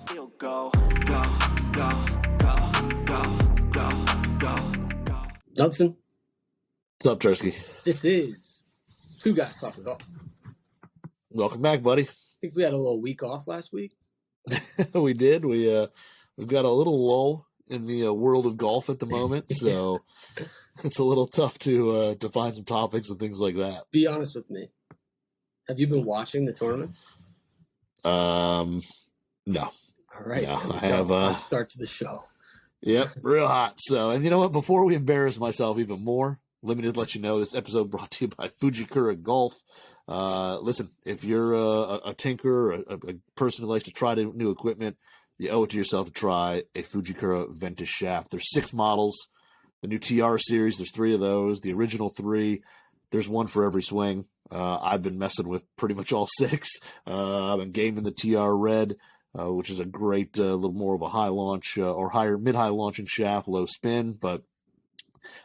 still go, go, go, go, go, go, go, go. Johnson, What's up, Tursky? this is Two Guys Talking Golf. Welcome back, buddy. I think we had a little week off last week. We did. We've got a little lull in the world of golf at the moment, so it's a little tough to find some topics and things like that. Be honest with me. Have you been watching the tournaments? No. All right. No, there we I go. have, Let's start to the show. Yep, real hot. So, and you know what? Before we embarrass myself even more, let me just let you know this episode brought to you by Fujikura Golf. Listen, if you're a tinker, a person who likes to try new equipment, you owe it to yourself to try a Fujikura Ventus shaft. There's 6 models. The new TR series, there's 3 of those. The original 3, there's one for every swing. I've been messing with pretty much all 6. I've been gaming the TR Red, which is a great little more of a high launch or higher mid-high launching shaft, low spin. But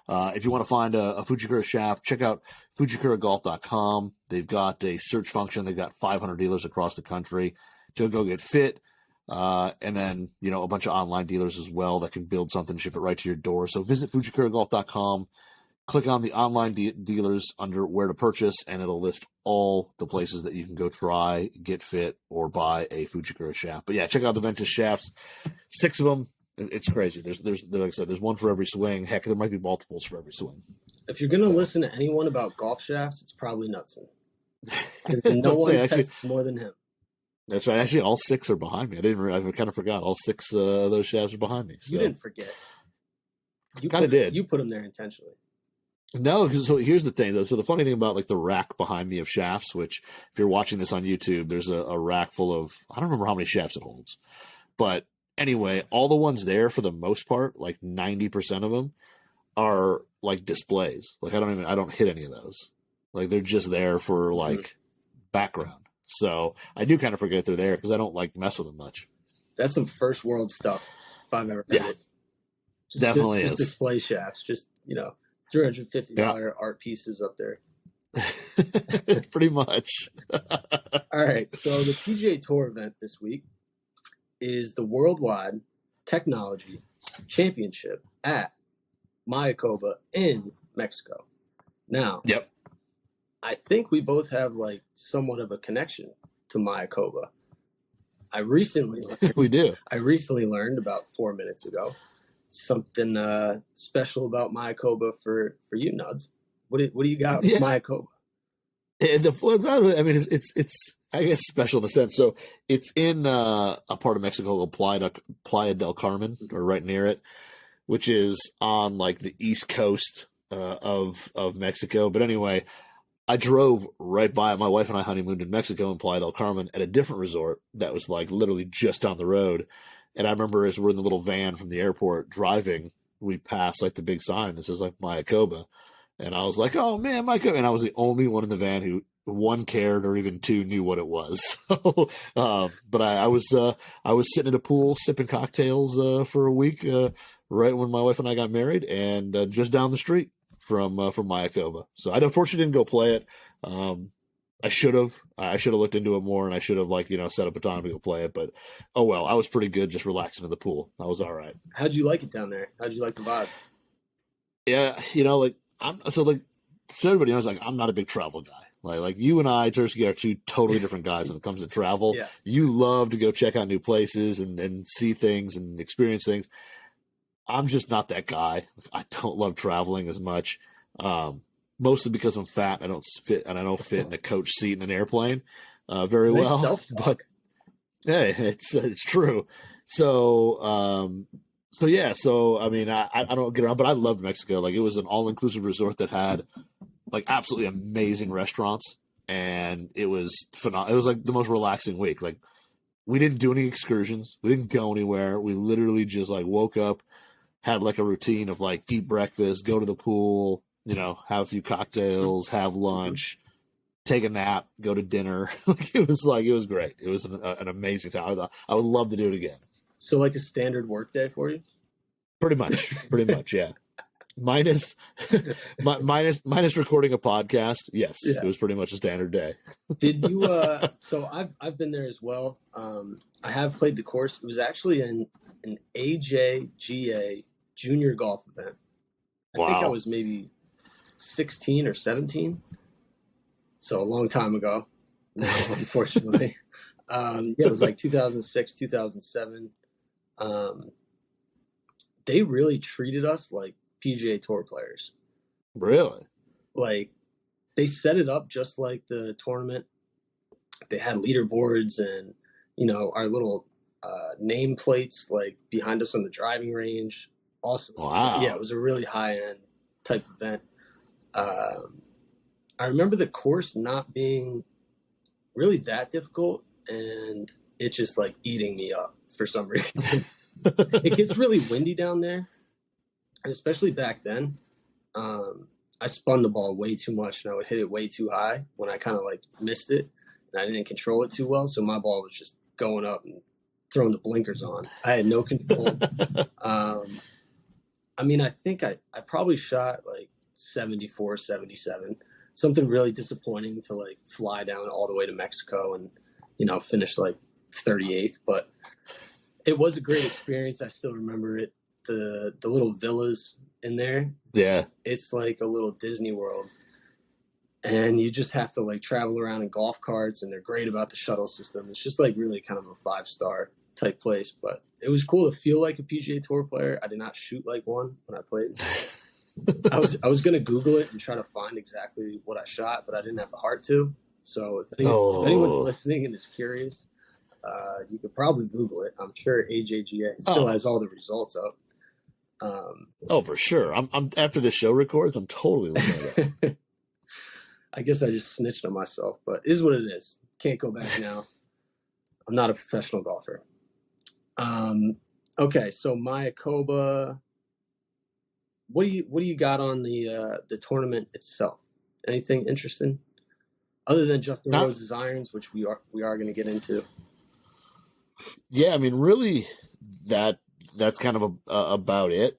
if you want to find a Fujikura shaft, check out FujikuraGolf.com. They've got a search function. They've got 500 dealers across the country to go get fit. And then, you know, a bunch of online dealers as well that can build something, ship it right to your door. So visit FujikuraGolf.com, click on the online dealers under where to purchase, and it'll list all the places that you can go try, get fit, or buy a Fujikura shaft. But yeah, check out the Ventus shafts. 6 of them. It's crazy. There's like I said, there's one for every swing. Heck, there might be multiples for every swing. If you're going to listen to anyone about golf shafts, it's probably Knutson. Because no one tests more than him. That's right. Actually, all 6 are behind me. I kind of forgot. All 6 of those shafts are behind me. So. You didn't forget. You kind of did. You put them there intentionally. No, so here's the thing, though. So the funny thing about like the rack behind me of shafts, which if you're watching this on YouTube, there's a rack full of, I don't remember how many shafts it holds. But anyway, all the ones there for the most part, like 90% of them are like displays. Like I don't hit any of those. Like they're just there for like background. So I do kind of forget they're there because I don't like mess with them much. That's some first world stuff, if I've ever heard it. Just definitely just is. Display shafts, just, you know, $350 art pieces up there. Pretty much. All right. So the PGA Tour event this week is the Worldwide Technology Championship at Mayakoba in Mexico. Now, yep. I think we both have like somewhat of a connection to Mayakoba. I recently learned about 4 minutes ago something special about Mayakoba for you, Nuds. What do you got with Mayakoba? And it's I guess special in a sense. So it's in a part of Mexico called Playa del Carmen, or right near it, which is on like the east coast of Mexico. But anyway, I drove right by it. My wife and I honeymooned in Mexico in Playa del Carmen at a different resort that was like literally just down the road. And I remember as we're in the little van from the airport driving, we passed like the big sign that says like Mayakoba. And I was like, oh man, Mayakoba. And I was the only one in the van who 1 cared or even 2 knew what it was. So, but I was sitting at a pool sipping cocktails for a week right when my wife and I got married, and just down the street from Mayakoba. So I unfortunately didn't go play it. I should have looked into it more, and I should have set up a time to go play it. But oh well, I was pretty good just relaxing in the pool. I was all right. How'd you like it down there? How'd you like the vibe? Yeah, so everybody knows, like, I'm not a big travel guy. Like you and I, Tursky, are 2 totally different guys when it comes to travel. Yeah. You love to go check out new places and see things and experience things. I'm just not that guy. I don't love traveling as much, mostly because I'm fat. I don't fit in a coach seat in an airplane very well. But hey, it's true. So yeah. So I mean, I don't get around, but I loved Mexico. Like, it was an all-inclusive resort that had like absolutely amazing restaurants, and it was phenomenal. It was like the most relaxing week. Like, we didn't do any excursions. We didn't go anywhere. We literally just like woke up, had like a routine of like eat breakfast, go to the pool, have a few cocktails, have lunch, take a nap, go to dinner. It was great. It was an amazing time. I would love to do it again. So like a standard work day for you? Pretty much, yeah. Minus recording a podcast. Yes, yeah. It was pretty much a standard day. Did you? So I've been there as well. I have played the course. It was actually in an AJGA junior golf event. I think I was maybe 16 or 17. So a long time ago, now, unfortunately. It was like 2006, 2007. They really treated us like PGA Tour players. Really? Like, they set it up just like the tournament. They had leaderboards and, our little nameplates like behind us on the driving range. Awesome. Wow. Yeah, it was a really high-end type event. I remember the course not being really that difficult, and it just like eating me up for some reason. It gets really windy down there, and especially back then. I spun the ball way too much, and I would hit it way too high when I kind of like missed it, and I didn't control it too well. So my ball was just going up and throwing the blinkers on. I had no control. I think I probably shot like 74, 77. Something really disappointing to like fly down all the way to Mexico and, finish like 38th. But it was a great experience. I still remember it. The little villas in there. Yeah. It's like a little Disney World. And you just have to like travel around in golf carts, and they're great about the shuttle system. It's just like really kind of a 5-star type place. But it was cool to feel like a PGA Tour player. I did not shoot like one when I played. I was going to Google it and try to find exactly what I shot, but I didn't have the heart to. So if anyone's listening and is curious, you could probably Google it. I'm sure AJGA still has all the results up. For sure. I'm after the show records, I'm totally looking at it. I guess I just snitched on myself, but it is what it is. Can't go back now. I'm not a professional golfer. Okay, so Mayakoba. What do you got on the tournament itself? Anything interesting other than Justin Rose's irons, which we are going to get into? Yeah, really that's kind of about it.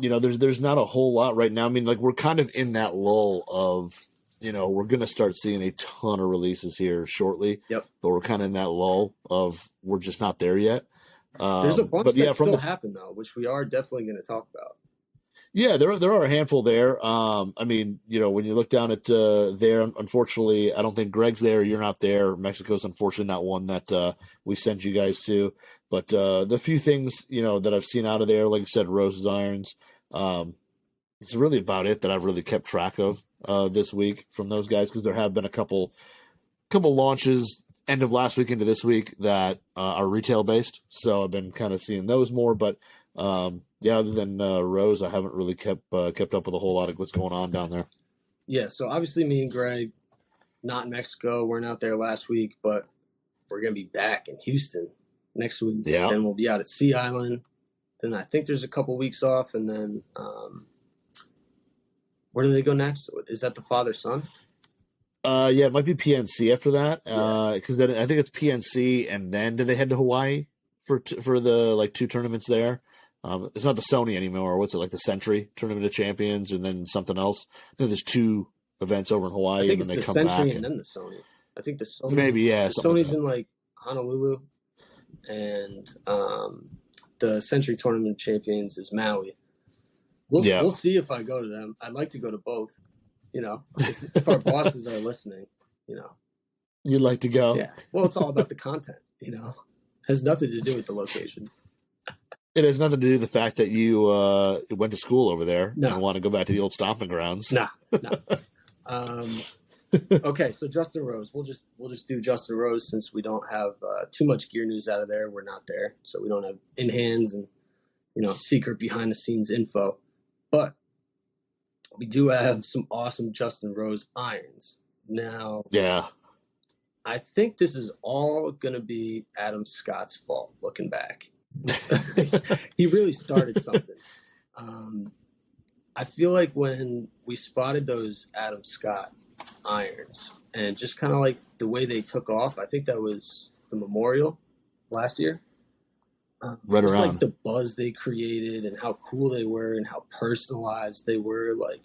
There's not a whole lot right now. We're kind of in that lull of, we're going to start seeing a ton of releases here shortly. Yep. But we're kind of in that lull of we're just not there yet. There's a bunch that still happen, though, which we are definitely going to talk about. Yeah, there are a handful there. When you look down at there, unfortunately, I don't think Greg's there. You're not there. Mexico's unfortunately not one that we sent you guys to. But the few things, that I've seen out of there, like I said, Rose's irons, it's really about it that I've really kept track of this week from those guys, because there have been a couple launches end of last week into this week that are retail based. So I've been kind of seeing those more, but other than Rose, I haven't really kept up with a whole lot of what's going on down there. Yeah. So obviously me and Greg, not in Mexico, weren't out there last week, but we're going to be back in Houston next week. Yeah. Then we'll be out at Sea Island. Then I think there's a couple weeks off, and then where do they go next? Is that the father-son? It might be PNC after that, because then I think it's PNC, and then do they head to Hawaii for the 2 tournaments there? It's not the Sony anymore. What's it, like the Century Tournament of Champions, and then something else? I think there's 2 events over in Hawaii, and then they come back. Century and then the Sony. I think the Sony. Maybe, yeah. The Sony's in Honolulu, and the Century Tournament of Champions is Maui. We'll see if I go to them. I'd like to go to both. If our bosses are listening, you'd like to go. Yeah. Well, it's all about the content. Has nothing to do with the location. It has nothing to do with the fact that you went to school over there and want to go back to the old stomping grounds. No. Okay, so Justin Rose. We'll just do Justin Rose since we don't have too much gear news out of there. We're not there, so we don't have in hands and secret behind the scenes info. But we do have some awesome Justin Rose irons. Now, I think this is all going to be Adam Scott's fault, looking back. He really started something. I feel like when we spotted those Adam Scott irons and just kind of like the way they took off, I think that was the Memorial last year. Right around. Like the buzz they created and how cool they were and how personalized they were. Like,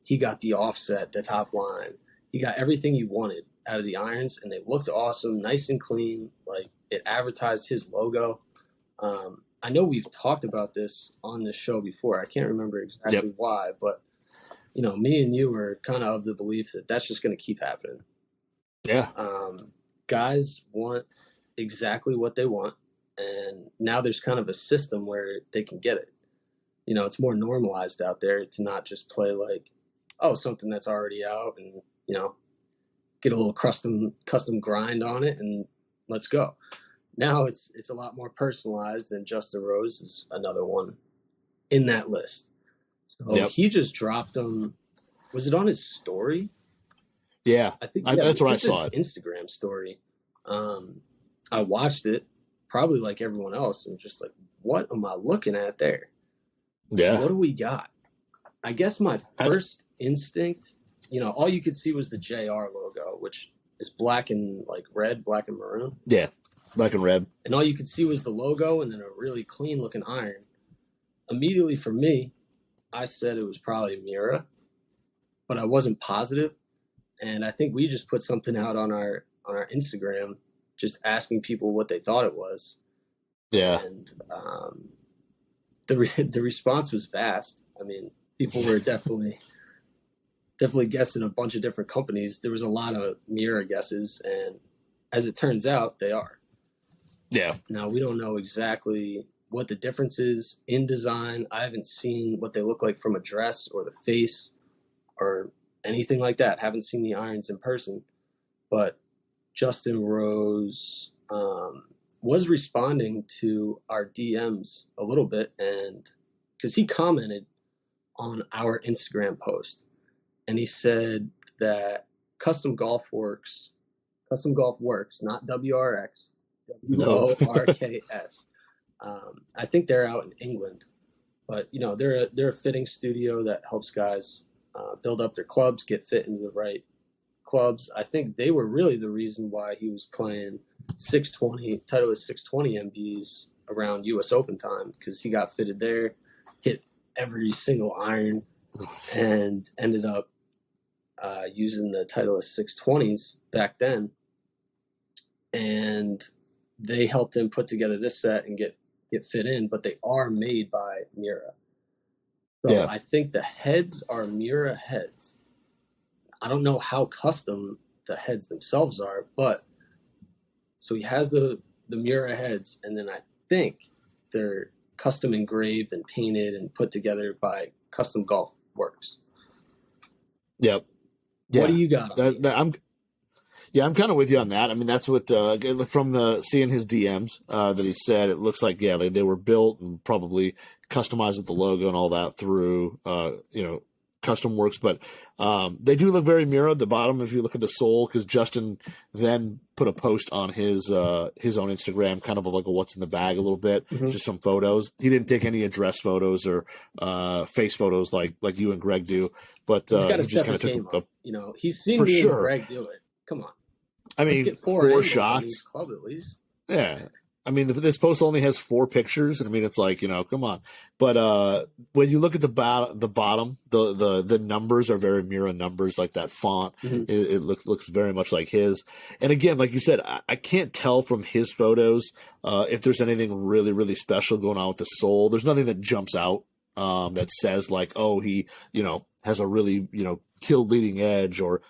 he got the offset, the top line. He got everything he wanted out of the irons, and they looked awesome, nice and clean. Like, It advertised his logo. I know we've talked about this on this show before. I can't remember exactly why, but me and you were kind of the belief that that's just going to keep happening. Yeah. Guys want exactly what they want, and now there's kind of a system where they can get it. It's more normalized out there to not just play like, something that's already out and, get a little custom grind on it and let's go. Now it's a lot more personalized, and Justin Rose is another one in that list. So he just dropped them. Was it on his story? Yeah, I think that's where I saw it. Instagram story. I watched it, probably like everyone else, and just like, what am I looking at there? Yeah. What do we got? I guess my first instinct, all you could see was the JR logo, which is black and red, black and maroon. Yeah, black and red. And all you could see was the logo and then a really clean looking iron. Immediately for me, I said it was probably Miura, but I wasn't positive. And I think we just put something out on our Instagram, just asking people what they thought it was. Yeah. And the response was vast. I mean, people were definitely guessing a bunch of different companies. There was a lot of Miura guesses, and as it turns out, they are. Yeah. Now, we don't know exactly what the difference is in design. I haven't seen what they look like from a dress or the face or anything like that. Haven't seen the irons in person. But Justin Rose was responding to our DMs a little bit, and because he commented on our Instagram post, and he said that Custom Golf Works, not WRX, WORKS. I think they're out in England, but they're a fitting studio that helps guys build up their clubs, get fit into the right clubs. I think they were really the reason why he was playing 620, Titleist 620 MBs around US Open time, because he got fitted there, hit every single iron, and ended up using the Titleist 620s back then. And they helped him put together this set and get fit in, but they are made by Miura. So I think the heads are Miura heads. I don't know how custom the heads themselves are, but so he has the Miura heads, and then I think they're custom engraved and painted and put together by Custom Golf Works. Yep. Yeah. What do you got on I'm kind of with you on that. I mean, that's what from seeing his DMs that he said, it looks like they were built and probably customized with the logo and all that through Custom Works, but they do look very Miura at the bottom if you look at the sole, because Justin then put a post on his own Instagram, kind of like a what's in the bag a little bit, just some photos. He didn't take any address photos or face photos like you and Greg do, but he's got to he just step kind his of game took up. He's seen me and Greg do it. Come on. I mean, let's get four shots. Club at least. Yeah. I mean, this post only has 4 pictures. I mean, it's like, come on. But when you look at the bottom, the numbers are very Miura numbers, like that font. It looks very much like his. And again, like you said, I can't tell from his photos if there's anything really, really special going on with the sole. There's nothing that jumps out that says like, oh, he, has a really, killed leading edge, or,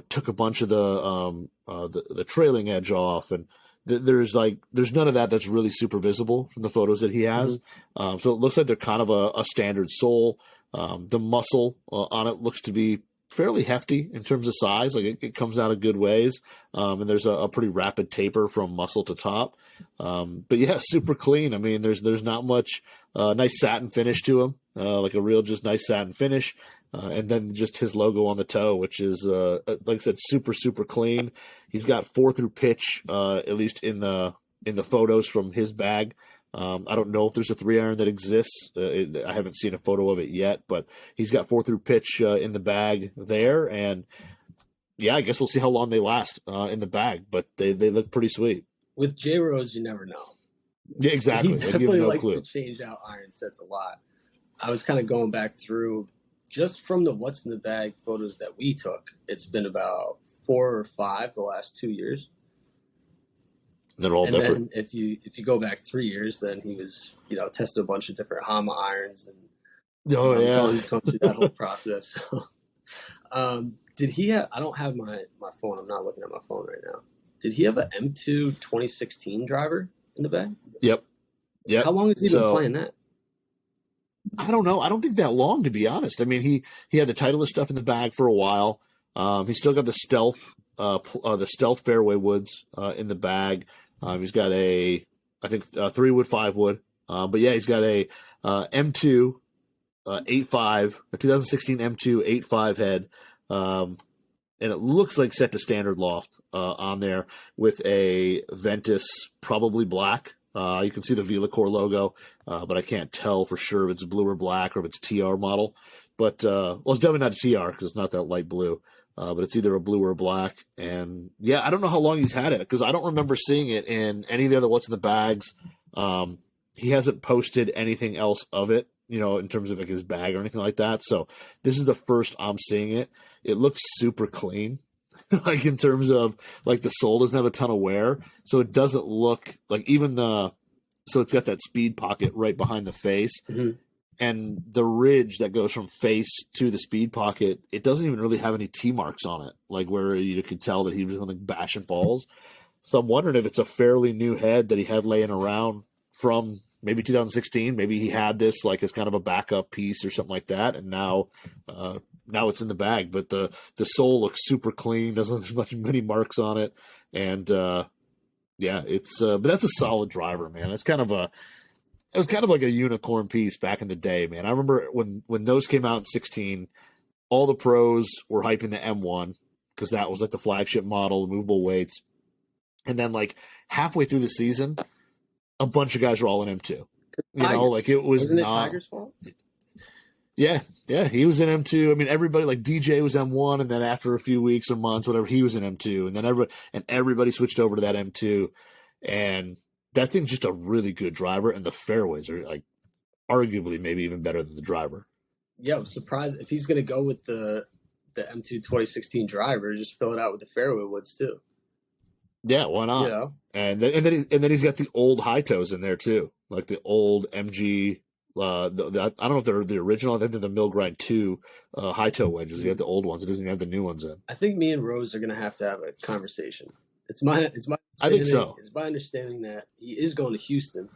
took a bunch of the trailing edge off, and there's none of that that's really super visible from the photos that he has. So it looks like they're kind of a standard sole. The muscle on it looks to be fairly hefty in terms of size. Like it comes out a good ways. And there's a pretty rapid taper from muscle to top. But yeah, super clean. I mean, there's not much, nice satin finish to him. Like a real just nice satin finish. And then just his logo on the toe, which is, like I said, super, super clean. He's got 4 through pitch, at least in the photos from his bag. I don't know if there's a 3-iron that exists. I haven't seen a photo of it yet, but he's got 4 through pitch in the bag there. And yeah, I guess we'll see how long they last in the bag, but they look pretty sweet. With J Rose, you never know. Yeah, exactly. He definitely likes to change out iron sets a lot. I was kind of going back through just from the what's in the bag photos that we took. It's been about 4 or 5 the last 2 years. They're all And different. then if you go back 3 years, then he was, tested a bunch of different Hama irons, and going through that whole process. Did he have? I don't have my phone. I'm not looking at my phone right now. Did he have an M2 2016 driver in the bag? Yep. How long has he been playing that? I don't know. I don't think that long, to be honest. I mean, he had the Titleist stuff in the bag for a while. He's still got the stealth fairway woods in the bag. He's got a 3-wood, 5-wood. But yeah, he's got a M2 8.5, a 2016 M2 8.5 head. And it looks like set to standard loft on there with a Ventus, probably black. You can see the VelaCore logo, but I can't tell for sure if it's blue or black or if it's TR model. But it's definitely not a TR because it's not that light blue. But it's either a blue or a black. And yeah, I don't know how long he's had it because I don't remember seeing it in any of the other What's in the Bags. He hasn't posted anything else of it, in terms of like his bag or anything like that. So this is the first I'm seeing it. It looks super clean, like in terms of like the sole doesn't have a ton of wear. So it doesn't look like so it's got that speed pocket right behind the face. Mm-hmm. And the ridge that goes from face to the speed pocket, it doesn't even really have any T marks on it, like where you could tell that he was like bashing balls. So I'm wondering if it's a fairly new head that he had laying around from maybe 2016. Maybe he had this like as kind of a backup piece or something like that, and now it's in the bag. But the sole looks super clean, doesn't have many marks on it, and yeah, it's but that's a solid driver, man. It was kind of like a unicorn piece back in the day, man. I remember when those came out in 16, all the pros were hyping the M1 because that was like the flagship model, the movable weights. And then like halfway through the season, a bunch of guys were all in M2. Like it was Wasn't not. it Tiger's fault? Yeah, he was in M2. I mean, everybody like DJ was M1, and then after a few weeks or months, whatever, he was in M2, and then everybody switched over to that M2, and that thing's just a really good driver, and the fairways are like arguably maybe even better than the driver. Yeah, I'm surprised if he's going to go with the M2 2016 driver, just fill it out with the fairway woods too. Yeah, why not? And then he's got the old high toes in there too, like the old MG. I don't know if they're the original. I think they're the Mill Grind 2 high toe wedges. He had the old ones. It doesn't have the new ones in. I think me and Rose are going to have a conversation. It's my I think so. It's my understanding that he is going to Houston.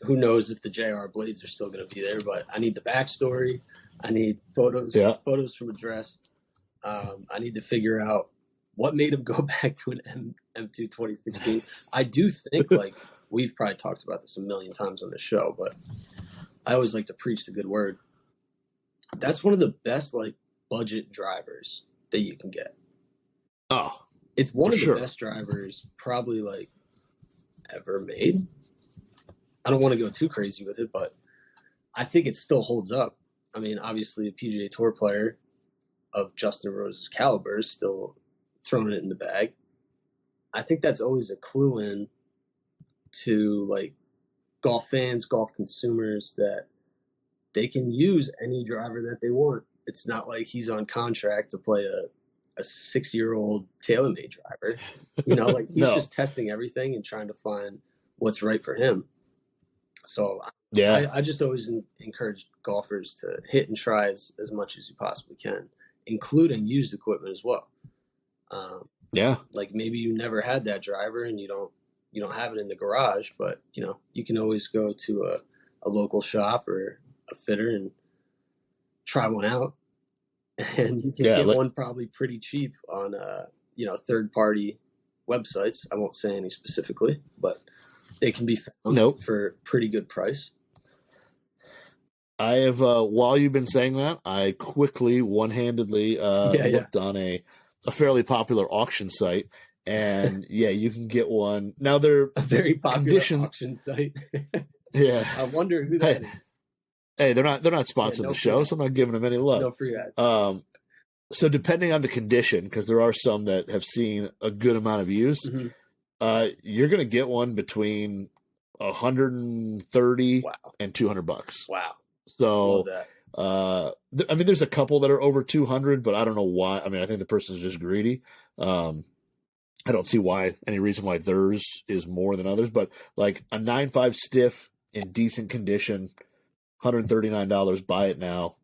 Who knows if the JR blades are still going to be there? But I need the backstory. I need photos from a dress. I need to figure out what made him go back to an M2 2016. I do think like we've probably talked about this a million times on the show, but I always like to preach the good word. That's one of the best like budget drivers that you can get. Oh. It's one of the best drivers probably like ever made. I don't want to go too crazy with it, but I think it still holds up. I mean, obviously a PGA Tour player of Justin Rose's caliber is still throwing it in the bag. I think that's always a clue in to like golf fans, golf consumers, that they can use any driver that they want. It's not like he's on contract to play a 6-year-old TaylorMade driver, like he's just testing everything and trying to find what's right for him. So yeah, I just always encourage golfers to hit and try as much as you possibly can, including used equipment as well. Like maybe you never had that driver and you don't have it in the garage, but you can always go to a local shop or a fitter and try one out. And you can get one probably pretty cheap on, third-party websites. I won't say any specifically, but they can be found for a pretty good price. I have, while you've been saying that, I quickly, one-handedly looked on a fairly popular auction site, and you can get one. Now they're a very popular auction site. Yeah, I wonder who that is. Hey, they're not sponsoring the show, so I'm not giving them any love. No free ad. So depending on the condition, because there are some that have seen a good amount of use, you're going to get one between $130 and $200. Wow. So, I mean, there's a couple that are over 200, but I don't know why. I mean, I think the person's just greedy. I don't see any reason why theirs is more than others, but like a 9.5 stiff in decent condition, $139, buy it now,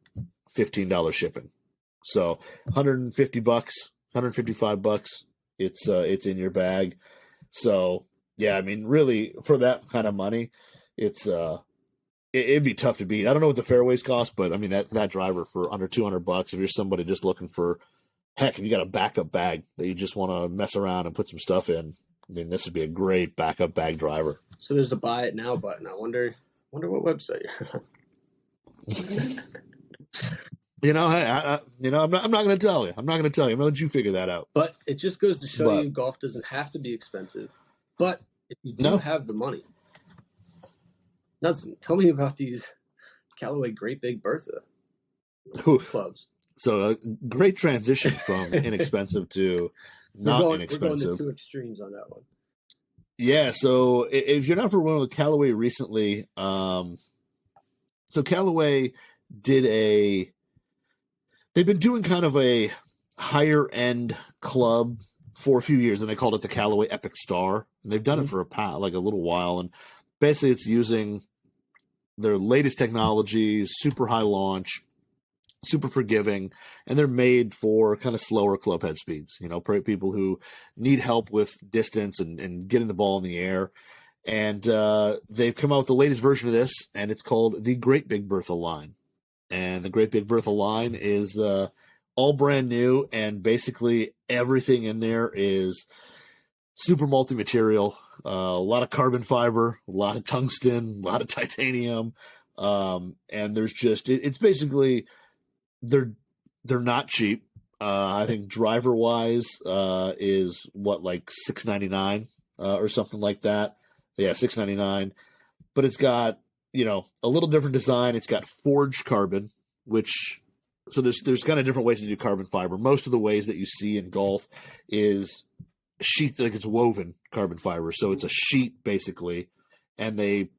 $15 shipping. So $150, $155, it's in your bag. So yeah, I mean, really for that kind of money, it'd be tough to beat. I don't know what the fairways cost, but I mean that driver for under $200, if you're somebody just looking for, heck, if you got a backup bag that you just want to mess around and put some stuff in, I mean, this would be a great backup bag driver. So there's a buy it now button. I wonder what website you're on. You know, I'm not going to tell you. I'm not going to tell you. I'm going to let you figure that out. But it just goes to show you golf doesn't have to be expensive. But if you do have the money, Nelson, tell me about these Callaway Great Big Bertha clubs. So a great transition from inexpensive to not inexpensive. We're going to two extremes on that one. Yeah, so if you're not familiar with Callaway recently, so Callaway they've been doing kind of a higher end club for a few years, and they called it the Callaway Epic Star. And they've done it for a little while, and basically it's using their latest technologies, super high launch, super forgiving, and they're made for kind of slower club head speeds, people who need help with distance and getting the ball in the air. And they've come out with the latest version of this, and it's called the Great Big Bertha line. And the Great Big Bertha line is all brand new, and basically everything in there is super multi-material, a lot of carbon fiber, a lot of tungsten, a lot of titanium, and there's it's basically they're not cheap. I think driver wise is like $699 or something like that. Yeah, $699. But it's got a little different design. It's got forged carbon, so there's kind of different ways to do carbon fiber. Most of the ways that you see in golf is sheet, like it's woven carbon fiber. So it's a sheet basically, and they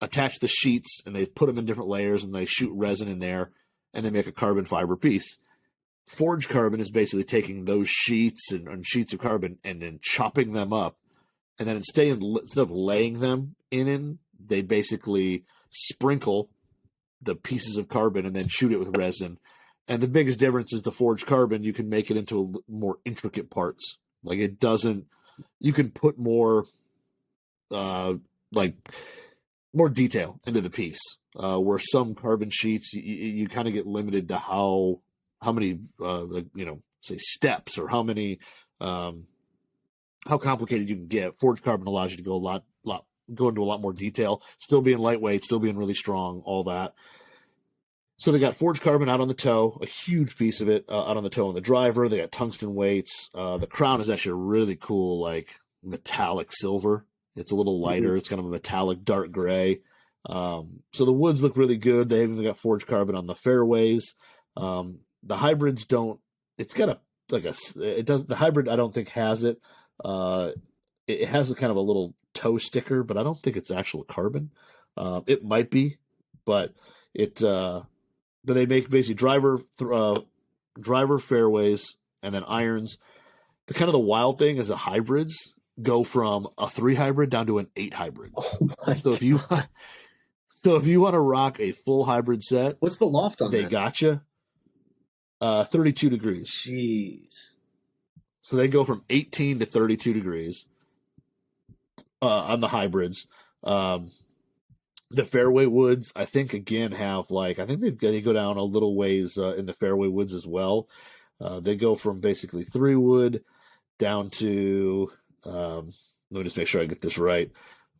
attach the sheets and they put them in different layers and they shoot resin in there and they make a carbon fiber piece. Forged carbon is basically taking those sheets and sheets of carbon and then chopping them up. And then instead of laying them in, they basically sprinkle the pieces of carbon and then shoot it with resin. And the biggest difference is the forged carbon, you can make it into more intricate parts. Like you can put more, more detail into the piece. Where some carbon sheets, you kind of get limited to how many, say steps or how many, how complicated you can get. Forged carbon allows you to go into a lot more detail, still being lightweight, still being really strong, all that. So they got forged carbon out on the toe, a huge piece of it out on the toe on the driver. They got tungsten weights. The crown is actually a really cool, like metallic silver. It's a little lighter. It's kind of a metallic dark gray. So the woods look really good. They even got forged carbon on the fairways. The hybrids don't. It's got the hybrid I don't think has it. It has a kind of a little toe sticker, but I don't think it's actual carbon. It might be, but they make basically driver fairways and then irons. The wild thing is the hybrids go from a 3 hybrid down to an 8 hybrid. Oh my so if you want to rock a full hybrid set, what's the loft on that? They gotcha 32 degrees. Jeez. So they go from 18 to 32 degrees on the hybrids. The fairway woods, I think, again, have they go down a little ways in the fairway woods as well. They go from basically 3 wood down to, let me just make sure I get this right,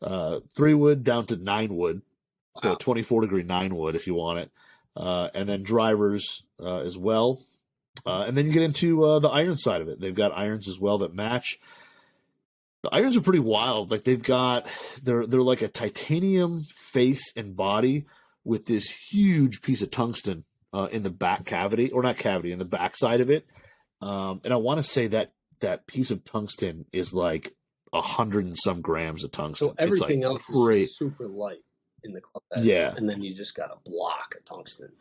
3 wood down to 9 wood. So 24 degree 9 wood if you want it. And then drivers as well. And then you get into the iron side of it. They've got irons as well that match. The irons are pretty wild. Like they're like a titanium face and body with this huge piece of tungsten in the back cavity, or not cavity, in the back side of it. And I want to say that piece of tungsten is like 100 and some grams of tungsten. So everything else is super light in the club head. Yeah. And then you just got a block of tungsten.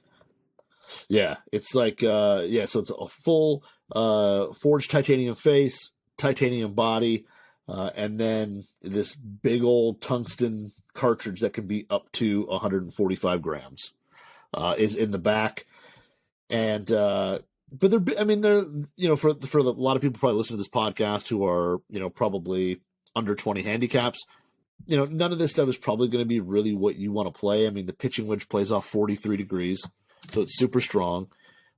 Yeah. It's like, so it's a full forged titanium face, titanium body, and then this big old tungsten cartridge that can be up to 145 grams is in the back. And but they're for a lot of people probably listening to this podcast who are probably under 20 handicaps. None of this stuff is probably going to be really what you want to play. I mean, the pitching wedge plays off 43 degrees, so it's super strong.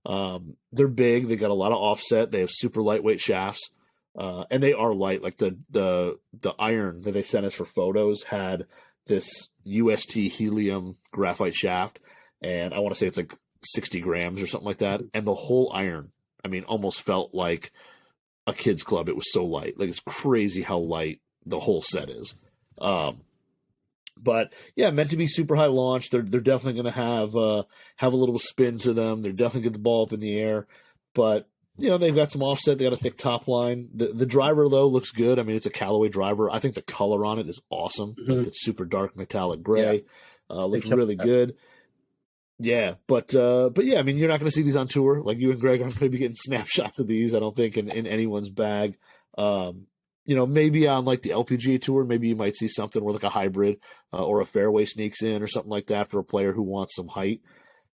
They're big. They got a lot of offset. They have super lightweight shafts, and they are light. Like the iron that they sent us for photos had this UST helium graphite shaft, and I want to say it's like 60 grams or something like that. And the whole iron, I mean, almost felt like a kid's club. It was so light. Like, it's crazy how light the whole set is. But yeah, meant to be super high launch. They're definitely going to have a little spin to them. They're definitely get the ball up in the air, but they've got some offset. They got a thick top line. The driver though looks good. I mean, it's a Callaway driver. I think the color on it is awesome. Mm-hmm. Like, it's super dark metallic gray. Looks really good. Yeah, but yeah, I mean, you're not going to see these on tour. Like, you and Greg aren't going to be getting snapshots of these, I don't think, in anyone's bag. Maybe on like the LPGA tour, maybe you might see something where like a hybrid or a fairway sneaks in or something like that for a player who wants some height.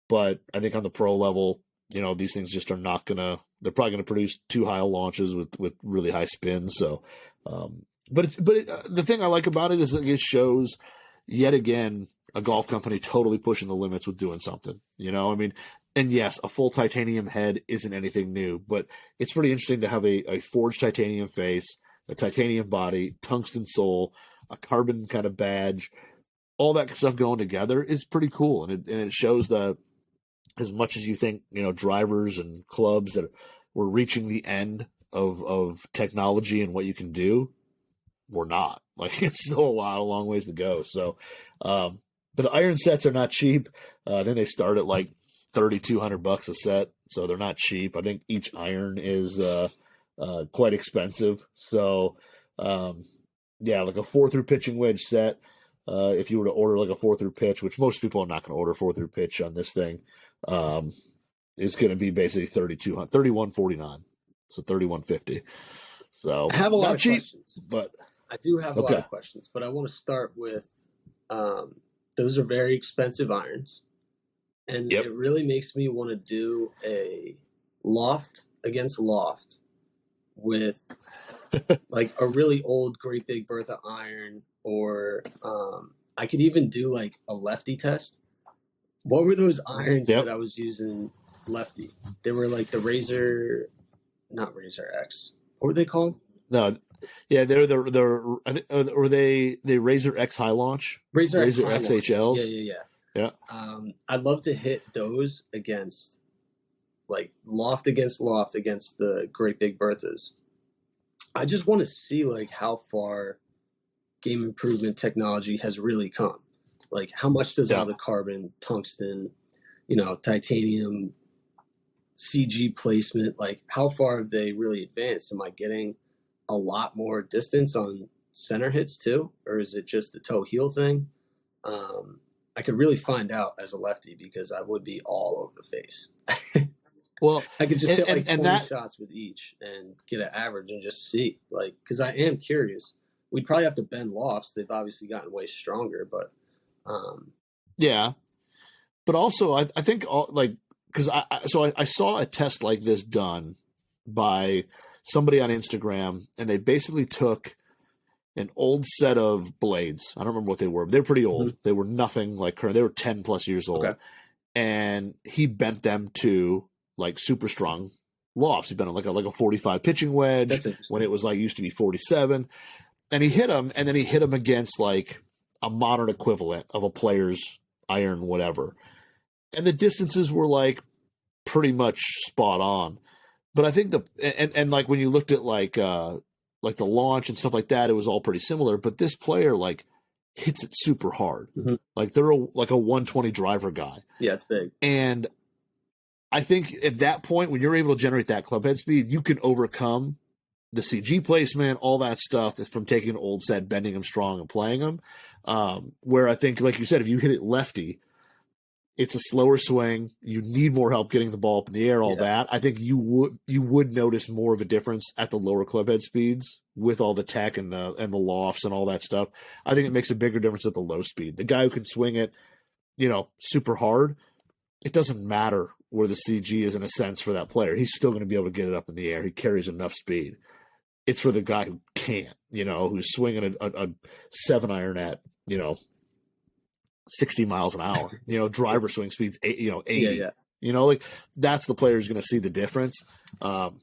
But I think on the pro level, these things just are not gonna. They're probably gonna produce too high launches with really high spins. So, the thing I like about it is that it shows yet again a golf company totally pushing the limits with doing something. I mean, and yes, a full titanium head isn't anything new, but it's pretty interesting to have a forged titanium face, a titanium body, tungsten sole, a carbon kind of badge. All that stuff going together is pretty cool, and it shows that as much as you think drivers and clubs that we're reaching the end of technology and what you can do, we're not. Like, it's still a long ways to go. So, but the iron sets are not cheap. Then they start at like $3,200 a set, so they're not cheap. I think each iron is quite expensive. So, like a 4-through pitching wedge set. If you were to order like a 4-through pitch, which most people are not going to order 4-through pitch on this thing, is going to be basically $3,149, so $3,150. So I have a lot of questions, but I do have a lot of questions. But I want to start with those are very expensive irons, and it really makes me want to do a loft against loft with like a really old Great Big Bertha iron, or I could even do like a lefty test. What were those irons that I was using lefty? They were like the not Razor X. What were they called? No, yeah, they're or they Razor X High Launch, Razor X XHLs. Yeah. I'd love to hit those against like loft against the Great Big Berthas. I just want to see like how far game improvement technology has really come. Like, how much does all the carbon, tungsten, titanium, CG placement, like how far have they really advanced? Am I getting a lot more distance on center hits too? Or is it just the toe heel thing? I could really find out as a lefty, because I would be all over the face. Well, I could just hit like 20 shots with each and get an average and just see, like, because I am curious. We'd probably have to bend lofts. They've obviously gotten way stronger, but but also I think because I saw a test like this done by somebody on Instagram, and they basically took an old set of blades. I don't remember what they were, but they're pretty old. Mm-hmm. They were nothing like current. They were 10 plus years old. Okay. And he bent them to like super strong lofts. He bent them like a 45 pitching wedge when it was like used to be 47. And he hit them, and then he hit them against like a modern equivalent of a player's iron, whatever. And the distances were like pretty much spot on. But I think and like when you looked at like the launch and stuff like that, it was all pretty similar. But this player like hits it super hard. Mm-hmm. Like they're like a 120 driver guy. Yeah, it's big. And I think at that point, when you're able to generate that club head speed, you can overcome the CG placement, all that stuff is from taking an old set, bending them strong and playing them. Where I think, like you said, if you hit it lefty, it's a slower swing. You need more help getting the ball up in the air, all that. I think you would notice more of a difference at the lower club head speeds with all the tech and the lofts and all that stuff. I think it makes a bigger difference at the low speed. The guy who can swing it, super hard, it doesn't matter where the CG is in a sense for that player. He's still going to be able to get it up in the air. He carries enough speed. It's for the guy who can't, who's swinging a 7-iron at, 60 miles an hour, driver swing speeds, 80. Like that's the player who's going to see the difference. And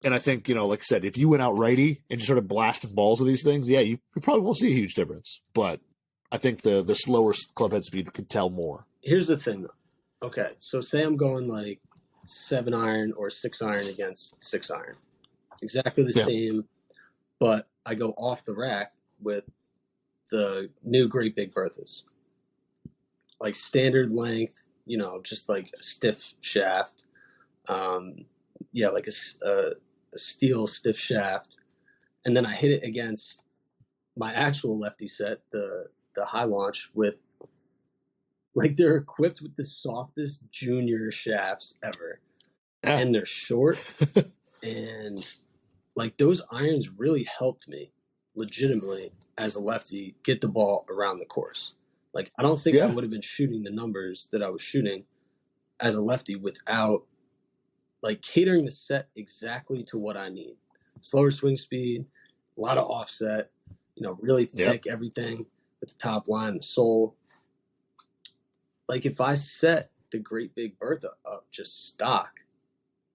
I think, like I said, if you went out righty and just started blasting balls with these things, you probably won't see a huge difference. But I think the slower club head speed could tell more. Here's the thing, though. Okay, so say I'm going like 7-iron or 6-iron against 6-iron. Exactly the same, but I go off the rack with the new Great Big Berthas. Like standard length, just like a stiff shaft. Like a steel stiff shaft. And then I hit it against my actual lefty set, the high launch with, like, they're equipped with the softest junior shafts ever. And they're short. And like those irons really helped me legitimately as a lefty get the ball around the course. Like, I don't think I would have been shooting the numbers that I was shooting as a lefty without, like, catering the set exactly to what I need. Slower swing speed, a lot of offset, really thick everything with the top line, the sole. Like, if I set the Great Big Bertha up just stock,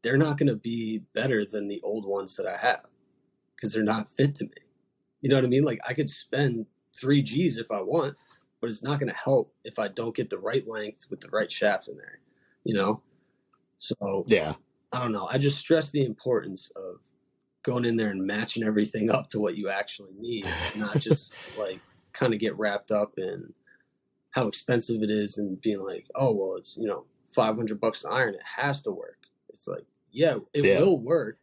they're not going to be better than the old ones that I have because they're not fit to me. You know what I mean? Like, I could spend 3 Gs if I want, but it's not going to help if I don't get the right length with the right shafts in there, So, I don't know. I just stress the importance of going in there and matching everything up to what you actually need, not just, like, kind of get wrapped up in how expensive it is and being like, oh, well, it's, $500 an iron. It has to work. It's like, it will work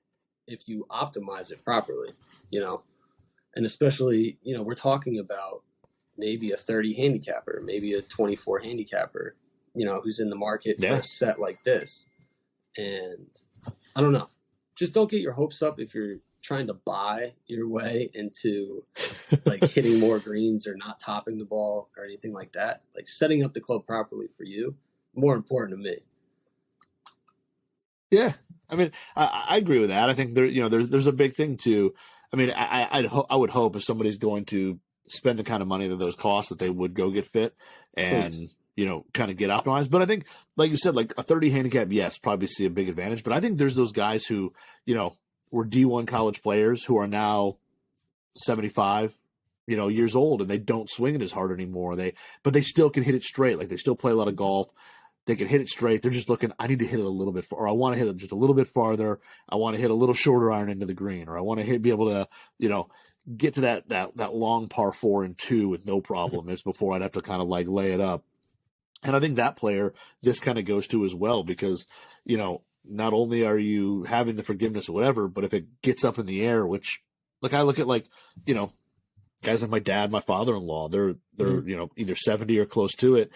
if you optimize it properly, And especially, we're talking about maybe a 30 handicapper, maybe a 24 handicapper, who's in the market for a set like this. And I don't know. Just don't get your hopes up if you're trying to buy your way into like hitting more greens or not topping the ball or anything like that. Like setting up the club properly for you, more important to me. Yeah. I mean, I agree with that. I think there's a big thing too. I mean, I would hope if somebody's going to spend the kind of money that those cost that they would go get fit and, kind of get optimized. But I think, like you said, like a 30 handicap, yes, probably see a big advantage. But I think there's those guys who, were D1 college players who are now 75, years old and they don't swing it as hard anymore. But they still can hit it straight. Like they still play a lot of golf. They can hit it straight. They're just looking, I need to hit it a little bit, or I want to hit it just a little bit farther. I want to hit a little shorter iron into the green, or I want to be able to, get to that long par 4 and 2 with no problem is before I'd have to kind of like lay it up. And I think that player, this kind of goes to as well, because, not only are you having the forgiveness or whatever, but if it gets up in the air, which like I look at like, guys like my dad, my father-in-law, they're, either 70 or close to it.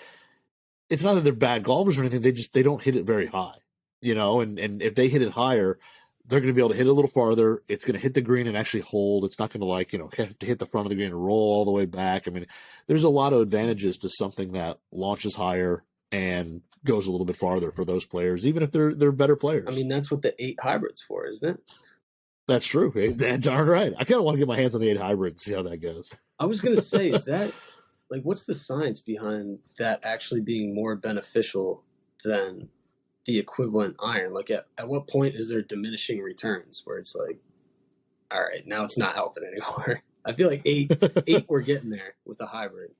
It's not that they're bad golfers or anything. They don't hit it very high, and if they hit it higher, they're going to be able to hit it a little farther. It's going to hit the green and actually hold. It's not going to have to hit the front of the green and roll all the way back. I mean, there's a lot of advantages to something that launches higher and goes a little bit farther for those players, even if they're better players. I mean, that's what the 8 hybrid's for, isn't it? That's true. That's darn right. I kind of want to get my hands on the 8 hybrid and see how that goes. I was going to say, is that like, what's the science behind that actually being more beneficial than the equivalent iron? Like, at what point is there diminishing returns where it's like, all right, now it's not helping anymore? I feel like 8 we're getting there with a hybrid,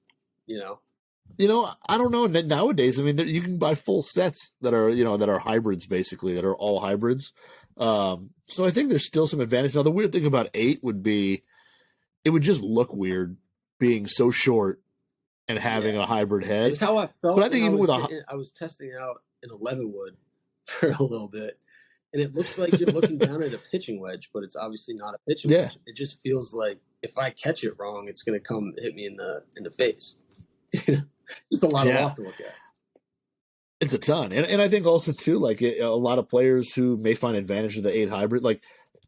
I don't know. Nowadays, I mean, you can buy full sets that are, that are hybrids, basically, that are all hybrids. So I think there's still some advantage. Now, the weird thing about 8 would be, it would just look weird being so short and having a hybrid head. It's how I felt. But I think even with I was testing out an 11 wood for a little bit, and it looks like you're looking down at a pitching wedge, but it's obviously not a pitching wedge. It just feels like if I catch it wrong, it's going to come hit me in the face. Just a lot of off to look at. It's a ton. And I think also, too, like a lot of players who may find advantage of the 8 hybrid, like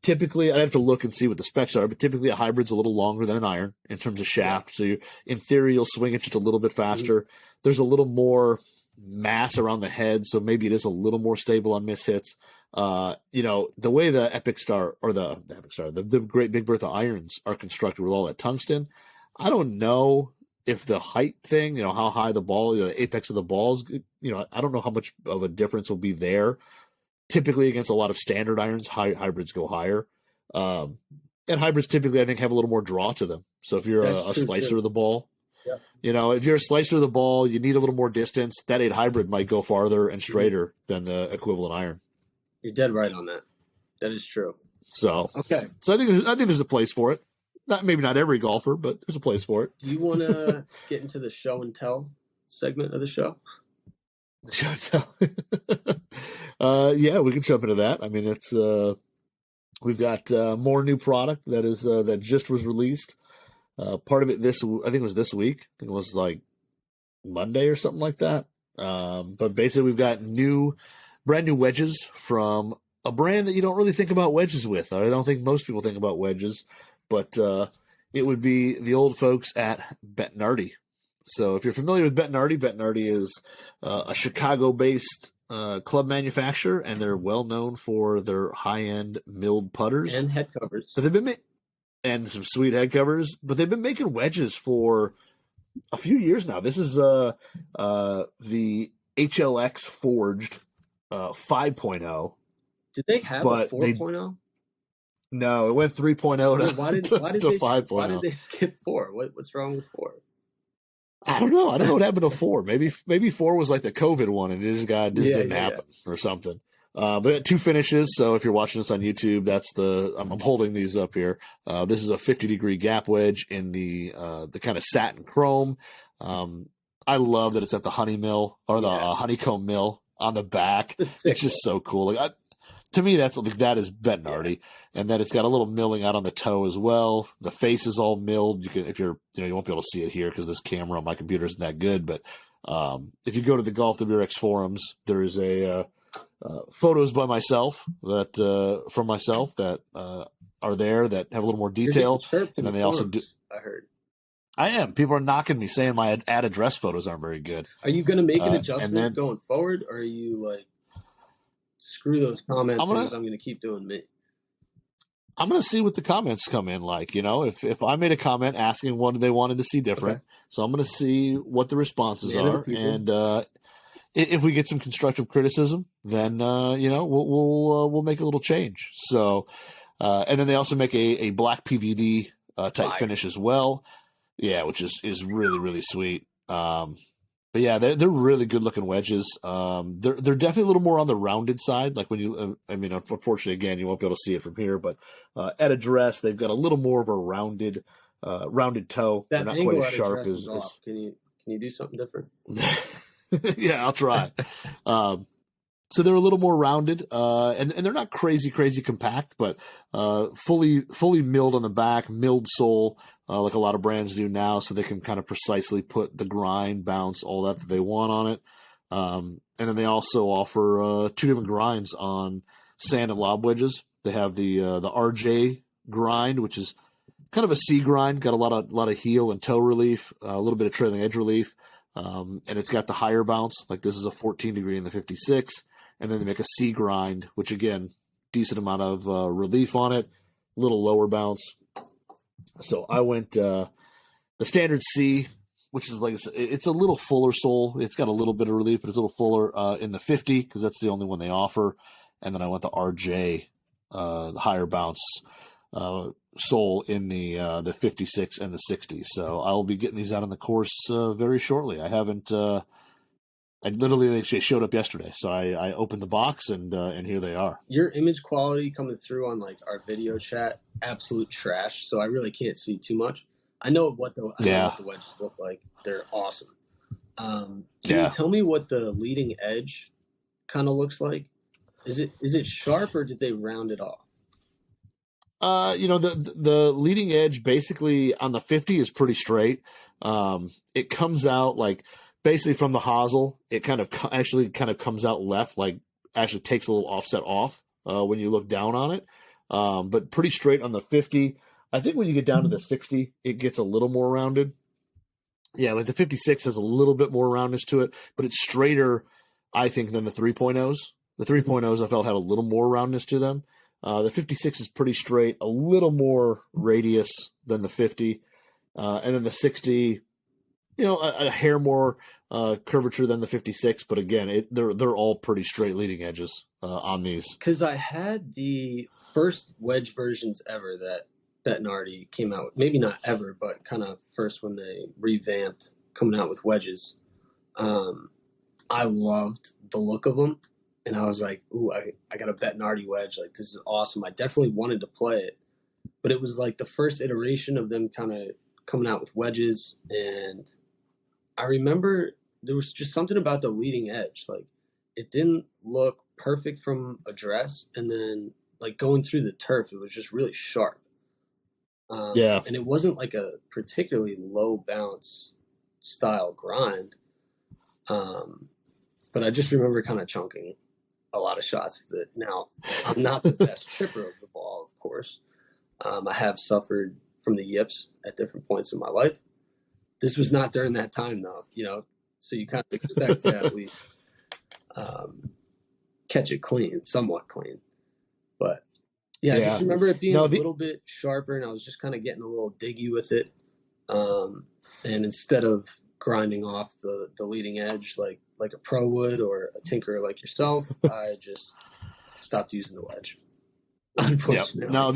typically, I'd have to look and see what the specs are, but typically a hybrid's a little longer than an iron in terms of shaft. So in theory, you'll swing it just a little bit faster. There's a little more mass around the head, so maybe it is a little more stable on miss hits. The way the the Great Big Bertha irons are constructed with all that tungsten, I don't know if the height thing, how high the ball, the apex of the balls, I don't know how much of a difference will be there. Typically against a lot of standard irons, hybrids go higher. And hybrids typically, I think, have a little more draw to them. So if you're a slicer of the ball, if you're a slicer of the ball, you need a little more distance. That 8 hybrid might go farther and straighter than the equivalent iron. You're dead right on that. That is true. So okay. So I think there's a place for it. Maybe not every golfer, but there's a place for it. Do you want to get into the show and tell segment of the show? Show and tell. Yeah, we can jump into that. I mean, it's we've got more new product that just was released. Part of it I think it was this week. I think it was like Monday or something like that. But basically, we've got brand new wedges from a brand that you don't really think about wedges with. I don't think most people think about wedges. But it would be the old folks at Bettinardi. So if you're familiar with Bettinardi is a Chicago-based club manufacturer, and they're well known for their high-end milled putters and head covers. But they've been and some sweet head covers. But they've been making wedges for a few years now. This is the HLX Forged 5.0. Did they have a 4.0? No, it went 3.0 to 5.0. Why did they skip 4? What's wrong with 4? I don't know. What happened to 4. Maybe 4 was like the COVID one, and it just didn't happen or something. But 2 finishes. So if you're watching this on YouTube, that's I'm holding these up here. This is a 50-degree gap wedge in the kind of satin chrome. I love that it's at the honeycomb mill on the back. It's just so cool. Like to me, that is Bettinardi, and then it's got a little milling out on the toe as well. The face is all milled. You won't be able to see it here because this camera on my computer isn't that good. But if you go to the Golf WRX forums, there is a photos by myself that are there that have a little more detail, and then they also do. I heard. I am. People are knocking me saying my ad address photos aren't very good. Are you going to make an adjustment going forward, or are you like? Screw those comments. I'm going to keep doing me. I'm going to see what the comments come in like. If I made a comment asking what they wanted to see different, so I'm going to see what the responses are, and if we get some constructive criticism, then we'll make a little change. So, and then they also make a black PVD type finish as well. Yeah, which is really, really sweet. But yeah, they're really good looking wedges. They're definitely a little more on the rounded side. Like when you, unfortunately, again, you won't be able to see it from here. But at address, they've got a little more of a rounded toe. That they're not angle quite as sharp is off. Can you do something different? Yeah, I'll try. So they're a little more rounded, and they're not crazy compact, but fully milled on the back, milled sole. Like a lot of brands do now, so they can kind of precisely put the grind, bounce, all that they want on it. And then they also offer 2 different grinds on sand and lob wedges. They have the RJ grind, which is kind of a C grind, got a lot of heel and toe relief, a little bit of trailing edge relief, and it's got the higher bounce. Like this is a 14-degree in the 56, and then they make a C grind, which again, decent amount of relief on it, a little lower bounce. So I went the standard C, which is like it's a little fuller sole. It's got a little bit of relief, but it's a little fuller in the 50 because that's the only one they offer. And then I went the RJ, the higher bounce sole in the 56 and the 60. So I will be getting these out on the course very shortly. I haven't. They showed up yesterday, so I opened the box and here they are. Your image quality coming through on like our video chat, absolute trash. So I really can't see too much. I know what the wedges look like. They're awesome. Can you tell me what the leading edge kind of looks like? Is it sharp or did they round it off? The leading edge basically on the 50 is pretty straight. It comes out like basically from the hosel, it kind of comes out left, like actually takes a little offset off when you look down on it. But pretty straight on the 50. I think when you get down to the 60, it gets a little more rounded. Yeah, like the 56 has a little bit more roundness to it, but it's straighter, I think, than the 3.0s. The 3.0s I felt had a little more roundness to them. The 56 is pretty straight, a little more radius than the 50. And then the 60, a hair more curvature than the 56. But again, they're all pretty straight leading edges on these. Because I had the first wedge versions ever that Bettinardi came out with. Maybe not ever, but kind of first when they revamped coming out with wedges. I loved the look of them. And I was like, ooh, I got a Bettinardi wedge. Like, this is awesome. I definitely wanted to play it. But it was like the first iteration of them kind of coming out with wedges. And I remember there was just something about the leading edge. Like, it didn't look perfect from address. And then, like, going through the turf, it was just really sharp. Yeah. And it wasn't like a particularly low bounce style grind. But I just remember kind of chunking a lot of shots with it. Now, I'm not the best chipper of the ball, of course. I have suffered from the yips at different points in my life. This was not during that time, though, so you kind of expect to at least catch it clean, somewhat clean. But, yeah, I just remember it being a little bit sharper, and I was just kind of getting a little diggy with it. And instead of grinding off the leading edge like a pro would or a tinkerer like yourself, I just stopped using the wedge. Unfortunately. Yep. No,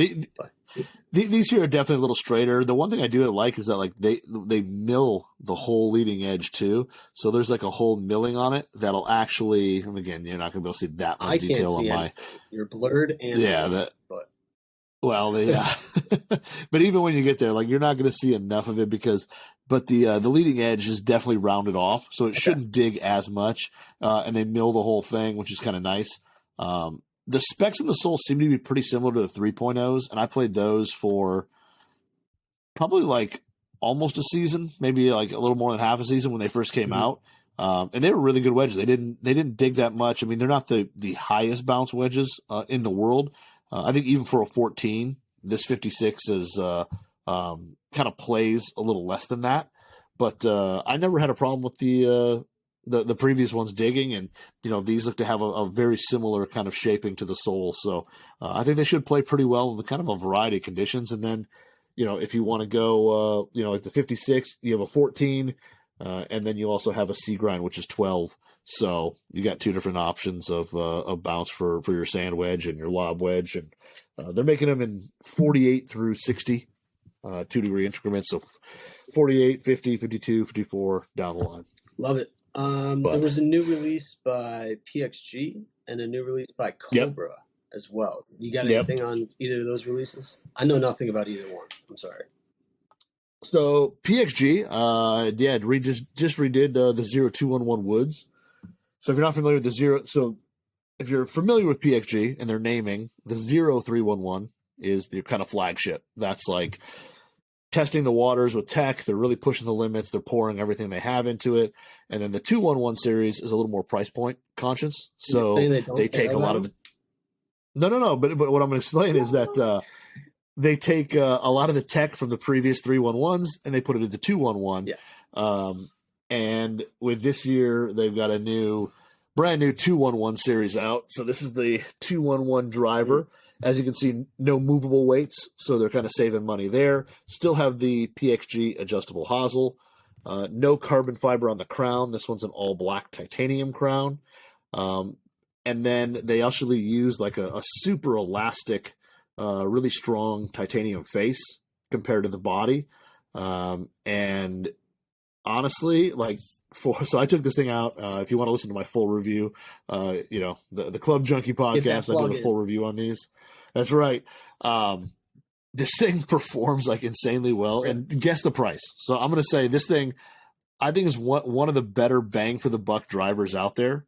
these here are definitely a little straighter. The one thing I do like is that like they mill the whole leading edge too. So there's like a whole milling on it that'll actually, and again, you're not gonna be able to see that much detail on my. You're blurred and but. Well, yeah, but even when you get there, like you're not going to see enough of it but the leading edge is definitely rounded off, so it shouldn't dig as much, and they mill the whole thing, which is kind of nice. The specs in the sole seem to be pretty similar to the 3.0s, and I played those for probably like almost a season, maybe like a little more than half a season when they first came out, and they were really good wedges. They didn't dig that much. I mean, they're not the highest bounce wedges in the world. I think even for a 14, this 56 is kind of plays a little less than that. But I never had a problem with the previous ones digging, and these look to have a very similar kind of shaping to the sole. So I think they should play pretty well in the kind of a variety of conditions. And then, if you want to go, at the 56, you have a 14, and then you also have a C grind, which is 12. So you got two different options of bounce for your sand wedge and your lob wedge, and they're making them in 48 through 60 2-degree increments, so 48, 50, 52, 54 down the line. Love it. There was a new release by PXG and a new release by Cobra as well. You got anything on either of those releases? I know nothing about either one. I'm sorry. So PXG, just redid the 0211 Woods. So if you're not familiar with if you're familiar with PXG and their naming, the 0311 is their kind of flagship. That's like testing the waters with tech. They're really pushing the limits. They're pouring everything they have into it. And then the 211 series is a little more price point conscious. So they take a lot of it. No. But what I'm going to explain is that they take a lot of the tech from the previous 311s and they put it into 211. Yeah. And with this year, they've got a brand new 211 series out. So this is the 211 driver. As you can see, no movable weights, so they're kind of saving money there. Still have the PXG adjustable hosel. No carbon fiber on the crown. This one's an all-black titanium crown. And then they actually use like a super elastic, really strong titanium face compared to the body. And honestly, so I took this thing out. If you want to listen to my full review, the Club Junkie podcast, I did a full review on these. That's right. This thing performs like insanely well, and guess the price. So I'm going to say this thing, I think is one of the better bang for the buck drivers out there.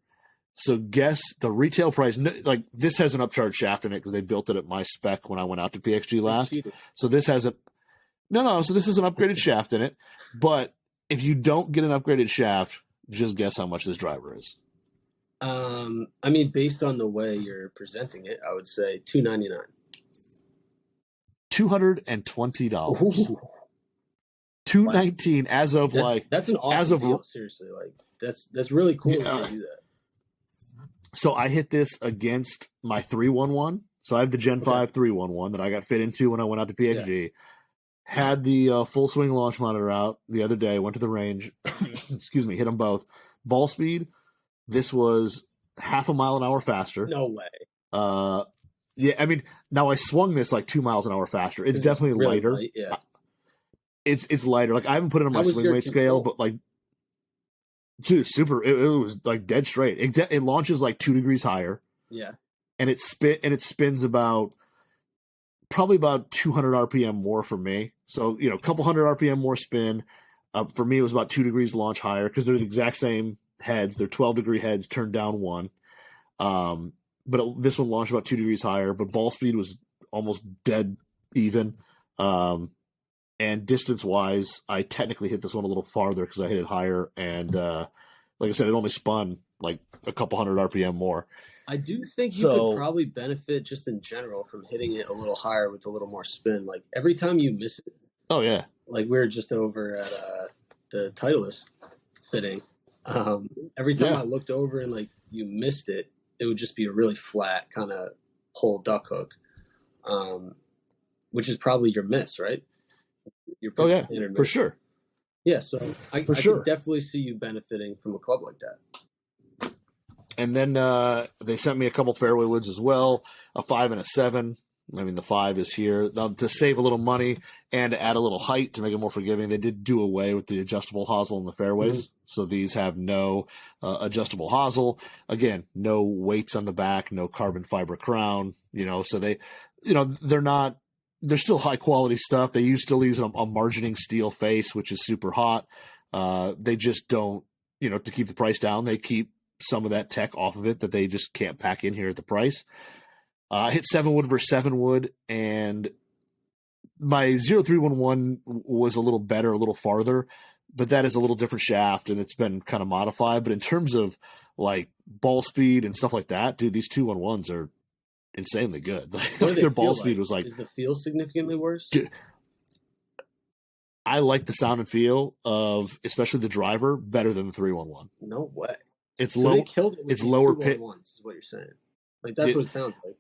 So guess the retail price. Like this has an upcharge shaft in it because they built it at my spec when I went out to PXG last. So this has So this is an upgraded shaft in it, but if you don't get an upgraded shaft, just guess how much this driver is. I mean, based on the way you're presenting it, I would say $299. $220. $219 as of that's an awesome deal. Seriously, like that's really cool to do that. So I hit this against my 311. So I have the Gen 5 311 that I got fit into when I went out to PXG. Yeah. Had the full swing launch monitor out the other day. Went to the range. Excuse me. Hit them both. Ball speed. This was half a mile an hour faster. No way. Yeah. I mean, now I swung this like 2 miles an hour faster. It's definitely really lighter. Light, yeah. It's lighter. Like I haven't put it on my swing weight scale, but like, dude, super. It was like dead straight. It launches like 2 degrees higher. Yeah. And it spins probably about 200 RPM more for me. So, a couple hundred RPM more spin. For me, it was about 2 degrees launch higher because they're the exact same heads. They're 12-degree heads turned down 1. But this one launched about 2 degrees higher, but ball speed was almost dead even. And distance-wise, I technically hit this one a little farther because I hit it higher. And like I said, it only spun like a couple hundred RPM more. I do think you could probably benefit just in general from hitting it a little higher with a little more spin. Like every time you miss it. Oh, yeah. Like we were just over at the Titleist fitting. Every time I looked over and like you missed it, it would just be a really flat kind of pull duck hook, which is probably your miss, right? For sure. Yeah, so I could definitely see you benefiting from a club like that. And then they sent me a couple fairway woods as well, a 5 and a 7. I mean, the 5 is here. To save a little money and to add a little height to make it more forgiving, they did do away with the adjustable hosel in the fairways. Mm-hmm. So these have no adjustable hosel. Again, no weights on the back, no carbon fiber crown. So they, they're still high quality stuff. They still use a margining steel face, which is super hot. They just don't, to keep the price down, they keep some of that tech off of it that they just can't pack in here at the price. I hit 7 wood versus 7 wood, and my 0311 was a little better, a little farther, but that is a little different shaft and it's been kind of modified. But in terms of like ball speed and stuff like that, dude, these 211s are insanely good. Their ball speed was like, is the feel significantly worse? Dude, I like the sound and feel of especially the driver better than the 311. No way. It's low. It's lower pitch. Is what you're saying. Like that's what it sounds like.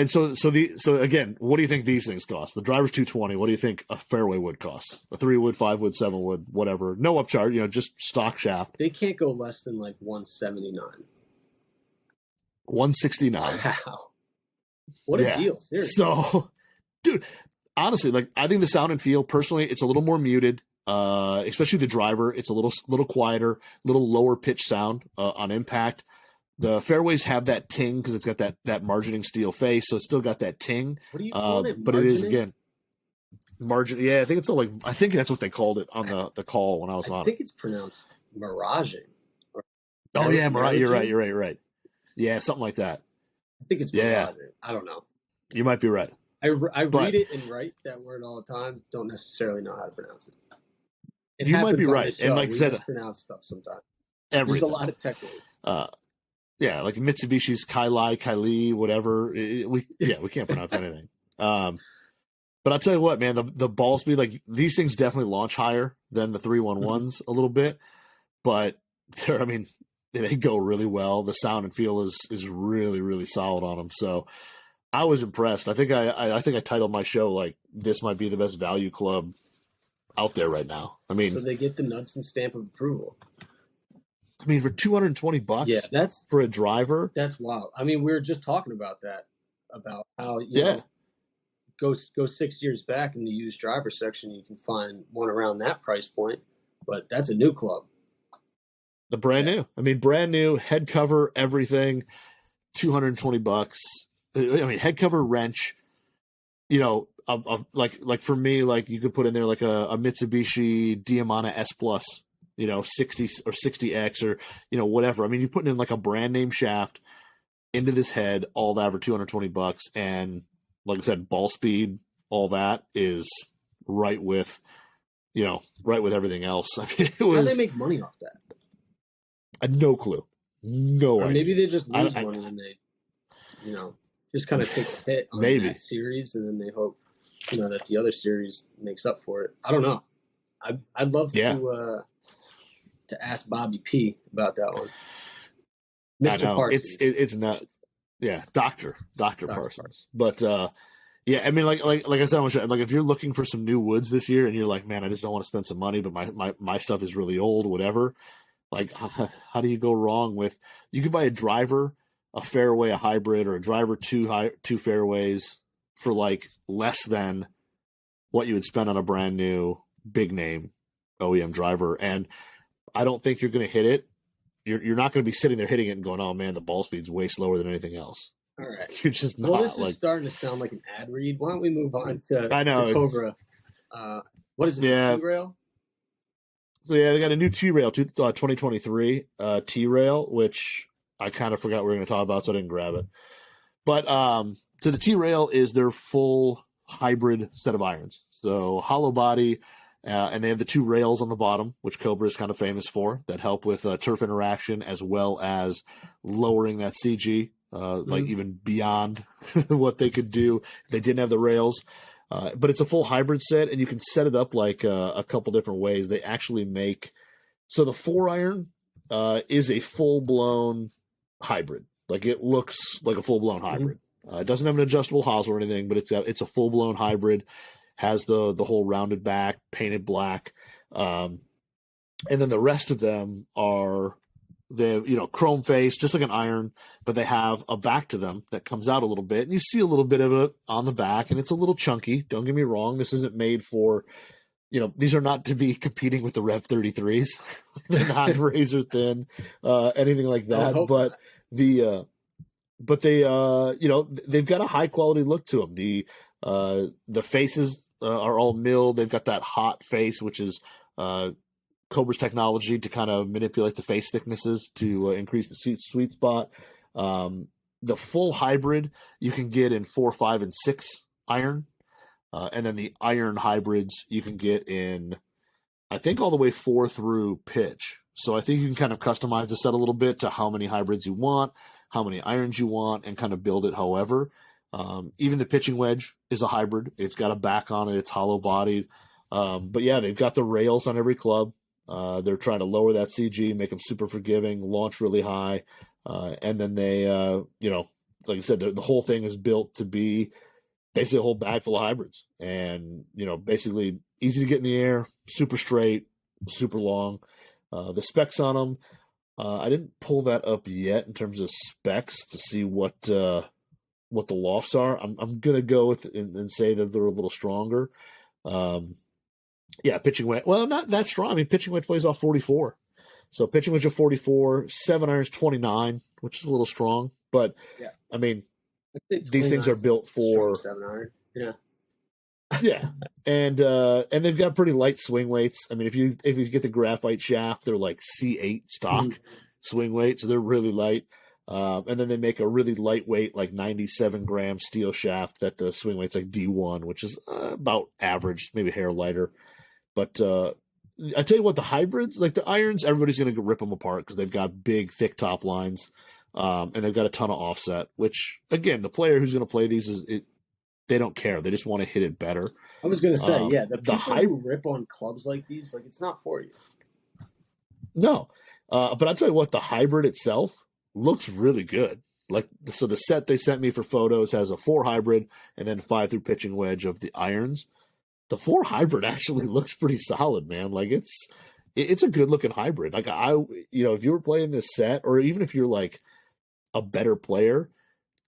So again, what do you think these things cost? The driver's $220. What do you think a fairway wood costs? A 3 wood, 5 wood, 7 wood, whatever. No upcharge. Just stock shaft. They can't go less than like 179. 169. Wow. What a deal. Seriously. So, dude, honestly, like I think the sound and feel personally, it's a little more muted. Especially the driver, it's a little quieter, a little lower pitch sound on impact. The fairways have that ting because it's got that margining steel face, so it's still got that ting. What do you call it? But it is again margin. Yeah, I think it's I think that's what they called it on the call when I was on. I think it's pronounced miraging. Oh yeah, mirage. You're right. Yeah, something like that. I think it's miraging. I don't know. You might be right. I read it and write that word all the time. Don't necessarily know how to pronounce it. You might be right, and like I said, pronounce stuff sometimes. Everything. There's a lot of tech words. Yeah, like Mitsubishi's Kylie, whatever. We can't pronounce anything. But I'll tell you what, man, the ball speed, like these things definitely launch higher than the 311s a little bit, but they go really well. The sound and feel is really, really solid on them. So I was impressed. I think I titled my show like this might be the best value club out there right now. I mean, so they get the nuts and stamp of approval. I mean, for $220, yeah, that's for a driver. That's wild. I mean, we were just talking about that, about how you know, go 6 years back in the used driver section, you can find one around that price point, but that's a new club. The brand new. I mean, brand new head cover, everything, $220. I mean, head cover, wrench. Like for me, like you could put in there like a Mitsubishi Diamana S Plus. 60 or 60X or, whatever. I mean, you're putting in like a brand name shaft into this head, all that for $220. And like I said, ball speed, all that is right with right with everything else. I mean, it How do was they make money off that? I had no clue. No Or idea. maybe they just lose money and they, just kind of take a hit on Maybe. that series, and then they hope, that the other series makes up for it. I don't know. I'd love to ask Bobby P about that one. I know. Parsons. It's not. Yeah, Doctor Parsons. But yeah, I mean, like I said, like if you're looking for some new woods this year, and you're like, man, I just don't want to spend some money, but my stuff is really old, whatever. Like, how do you go wrong with? You could buy a driver, a fairway, a hybrid, or a driver two fairways for like less than what you would spend on a brand new big name OEM driver, and I don't think you're going to hit it. You're not going to be sitting there hitting it and going, oh man, the ball speed's way slower than anything else. All right, you're just not. Well, this is starting to sound like an ad read. Why don't we move on to I know the Cobra? What is it? Yeah. T-Rail? So yeah, they got a new T-Rail, 2023 T-Rail, which I kind of forgot we were going to talk about, so I didn't grab it. But so the T-Rail is their full hybrid set of irons. So hollow body, and they have the two rails on the bottom, which Cobra is kind of famous for, that help with turf interaction as well as lowering that CG, like even beyond what they could do if they didn't have the rails. But it's a full hybrid set, and you can set it up like a couple different ways. They actually make so the 4-iron is a full-blown hybrid. Like it looks like a full-blown hybrid. It doesn't have an adjustable hosel or anything, but it's a full-blown hybrid. Has the whole rounded back, painted black, and then the rest of them are chrome face, just like an iron, but they have a back to them that comes out a little bit, and you see a little bit of it on the back, and it's a little chunky. Don't get me wrong; this isn't made for, these are not to be competing with the Rev 33s. They're not razor thin, anything like that. But they've got a high quality look to them. The faces are all milled. They've got that hot face, which is Cobra's technology to kind of manipulate the face thicknesses to increase the sweet spot. The full hybrid you can get in 4, 5, and 6 iron. And then the iron hybrids you can get in, I think, all the way 4 through pitch. So I think you can kind of customize the set a little bit to how many hybrids you want, how many irons you want, and kind of build it however. Even the pitching wedge is a hybrid. It's got a back on it. It's hollow bodied. But yeah, they've got the rails on every club. They're trying to lower that CG, make them super forgiving, launch really high. And then they, like I said, the whole thing is built to be basically a whole bag full of hybrids, and basically easy to get in the air, super straight, super long. The specs on them, I didn't pull that up yet in terms of specs to see what the lofts are. I'm gonna go with and say that they're a little stronger. Yeah, pitching wedge. Well, not that strong. I mean, pitching wedge plays off 44, so pitching wedge of 44, 7 irons 29, which is a little strong. But yeah, I mean, these things are built for 7 iron. Yeah. Yeah, and they've got pretty light swing weights. I mean, if you get the graphite shaft, they're like C8 stock swing weight, so they're really light. And then they make a really lightweight, like 97-gram steel shaft that the swing weight's like D1, which is about average, maybe a hair lighter. But I tell you what, the hybrids, like the irons, everybody's going to rip them apart because they've got big, thick top lines, and they've got a ton of offset. Which, again, the player who's going to play these they don't care. They just want to hit it better. I was going to say, the people who rip on clubs like these, like it's not for you. No, but I'll tell you what, the hybrid itself looks really good. Like, so the set they sent me for photos has a 4 hybrid and then 5 through pitching wedge of the irons. The 4 hybrid actually looks pretty solid, man. Like it's a good looking hybrid. Like if you were playing this set, or even if you're like a better player,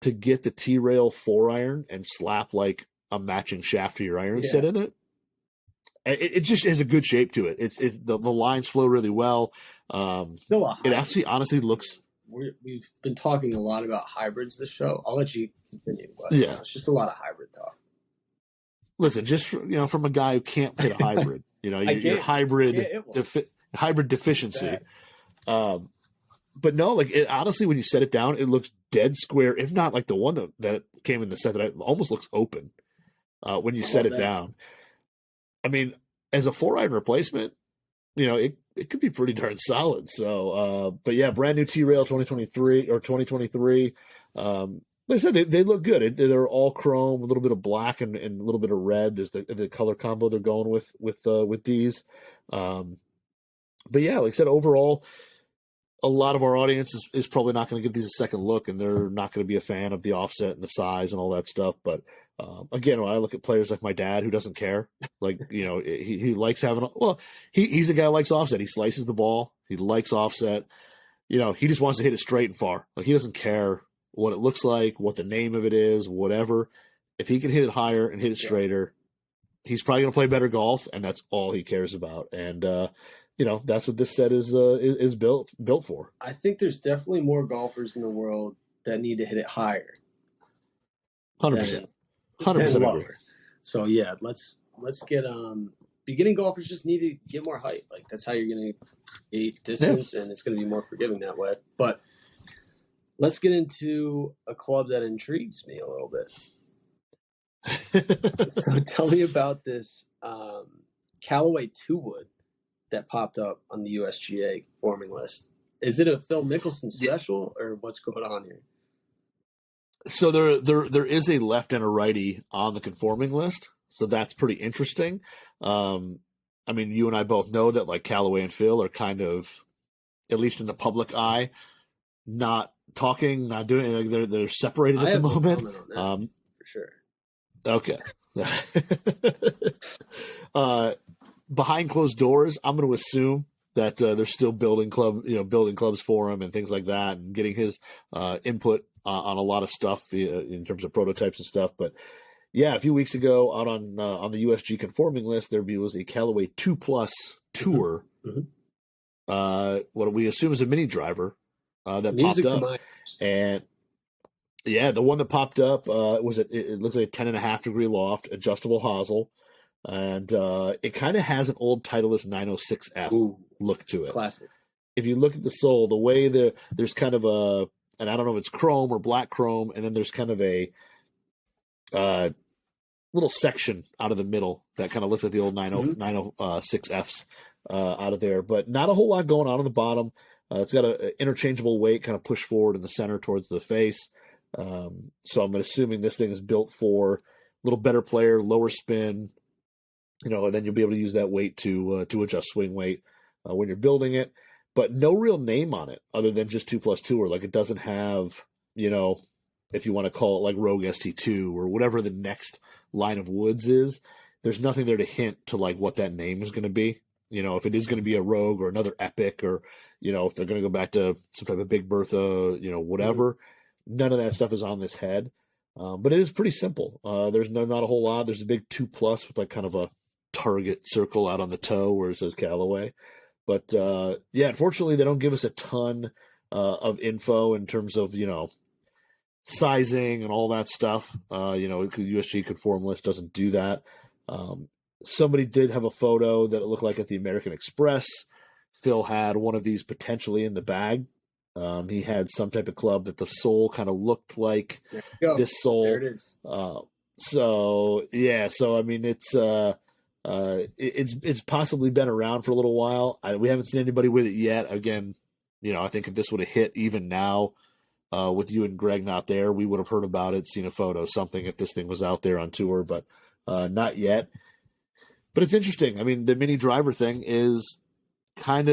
to get the T-Rail 4-iron and slap like a matching shaft to your iron set in it, it just has a good shape to it. The lines flow really well. Still a hybrid. It actually honestly looks. We've been talking a lot about hybrids this show. I'll let you continue. But, it's just a lot of hybrid talk. Listen, just from a guy who can't hit a hybrid, your hybrid deficiency. But no, like honestly, when you set it down, it looks dead square. If not, like the one that came in the set that almost looks open when you set it down. I mean, as a 4-iron replacement, it could be pretty darn solid. So, but yeah, brand new T-Rail 2023. Like I said, they look good. They're all chrome, a little bit of black and a little bit of red is the color combo they're going with these. But yeah, like I said, overall, a lot of our audience is probably not going to give these a second look, and they're not going to be a fan of the offset and the size and all that stuff. But again, when I look at players like my dad, who doesn't care, like, he likes having, he's a guy who likes offset. He slices the ball. He likes offset. He just wants to hit it straight and far. Like, he doesn't care what it looks like, what the name of it is, whatever. If he can hit it higher and hit it straighter, he's probably going to play better golf, and that's all he cares about. And, that's what this set is built for. I think there's definitely more golfers in the world that need to hit it higher. 100%. 100% agree. So yeah, let's get beginning golfers just need to get more height. Like, that's how you're going to create distance, and it's going to be more forgiving that way. But let's get into a club that intrigues me a little bit. So tell me about this Callaway 2-wood that popped up on the USGA forming list. Is it a Phil Mickelson special, or what's going on here? So there is a left and a righty on the conforming list, so that's pretty interesting. I mean, you and I both know that, like, Callaway and Phil are kind of, at least in the public eye, not talking, not doing. Like, they're separated at the moment. No comment on that, for sure. Okay. Behind closed doors, I'm going to assume that they're still building clubs for him and things like that, and getting his input on a lot of stuff in terms of prototypes and stuff. But yeah, a few weeks ago, out on the USG conforming list, there was a Callaway 2+ Tour. Mm-hmm. What we assume is a mini driver that Music popped up, and yeah, the one that popped up it looks like a 10.5 degree loft, adjustable hosel. And it kind of has an old Titleist 906F look to it. Classic. If you look at the sole, the way there's kind of and I don't know if it's chrome or black chrome, and then there's kind of a little section out of the middle that kind of looks like the old 906Fs out of there. But not a whole lot going on the bottom. It's got an interchangeable weight kind of pushed forward in the center towards the face. So I'm assuming this thing is built for a little better player, lower spin, and then you'll be able to use that weight to adjust swing weight when you're building it. But no real name on it other than just 2+ Tour. Like, it doesn't have, if you want to call it like Rogue ST2 or whatever the next line of woods is, there's nothing there to hint to like what that name is going to be. If it is going to be a Rogue or another Epic, or, if they're going to go back to some type of Big Bertha, whatever, none of that stuff is on this head. But it is pretty simple. There's not a whole lot. There's a big 2+ with like kind of a target circle out on the toe where it says Callaway. But yeah, unfortunately, they don't give us a ton of info in terms of, sizing and all that stuff. USG conform list doesn't do that. Somebody did have a photo that it looked like at the American Express. Phil had one of these potentially in the bag. He had some type of club that the sole kind of looked like this sole. There it is. So yeah, I mean, it's possibly been around for a little while. We haven't seen anybody with it yet. Again, I think if this would have hit even now, with you and Greg not there, we would have heard about it, seen a photo, something, if this thing was out there on tour, but not yet. But it's interesting. I mean, the mini driver thing is it kind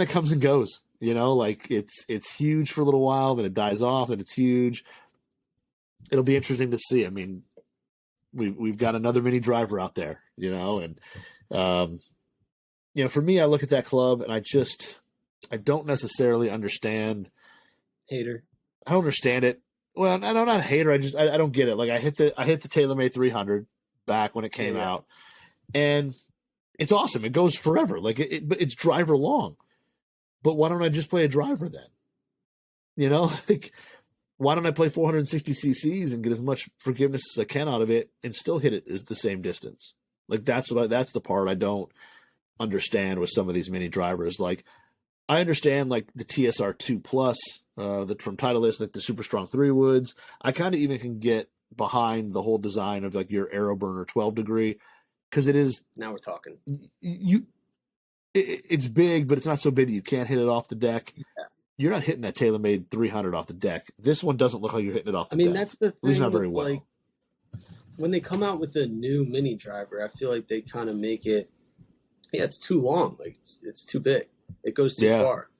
of comes and goes. Like it's huge for a little while, then it dies off, and it's huge. It'll be interesting to see. I mean, we've got another mini driver out there, and for me, I look at that club and I don't necessarily understand. Hater. I don't understand it. Well, I'm not a hater. I don't get it. Like, I hit the TaylorMade 300 back when it came out, and it's awesome. It goes forever. Like but it's driver long. But why don't I just play a driver then? Like, why don't I play 460 cc's and get as much forgiveness as I can out of it and still hit it as the same distance? Like, that's the part I don't understand with some of these mini drivers. Like, I understand like the TSR 2 Plus, from Titleist, like the Super Strong 3 woods. I kind of even can get behind the whole design of like your Aeroburner 12 degree. because it is. Now we're talking. It's big, but it's not so big that you can't hit it off the deck. Yeah. You're not hitting that TaylorMade 300 off the deck. This one doesn't look like you're hitting it off the deck. That's the thing. At least not very well. Like, when they come out with a new mini driver, I feel like they kind of make it, it's too long. Like, it's too big. It goes too far.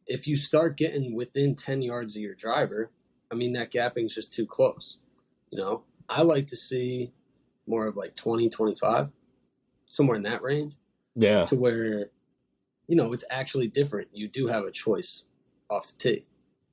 If you start getting within 10 yards of your driver, that gapping's just too close. I like to see more of like 20, 25, somewhere in that range. Yeah. To where, it's actually different. You do have a choice off the tee.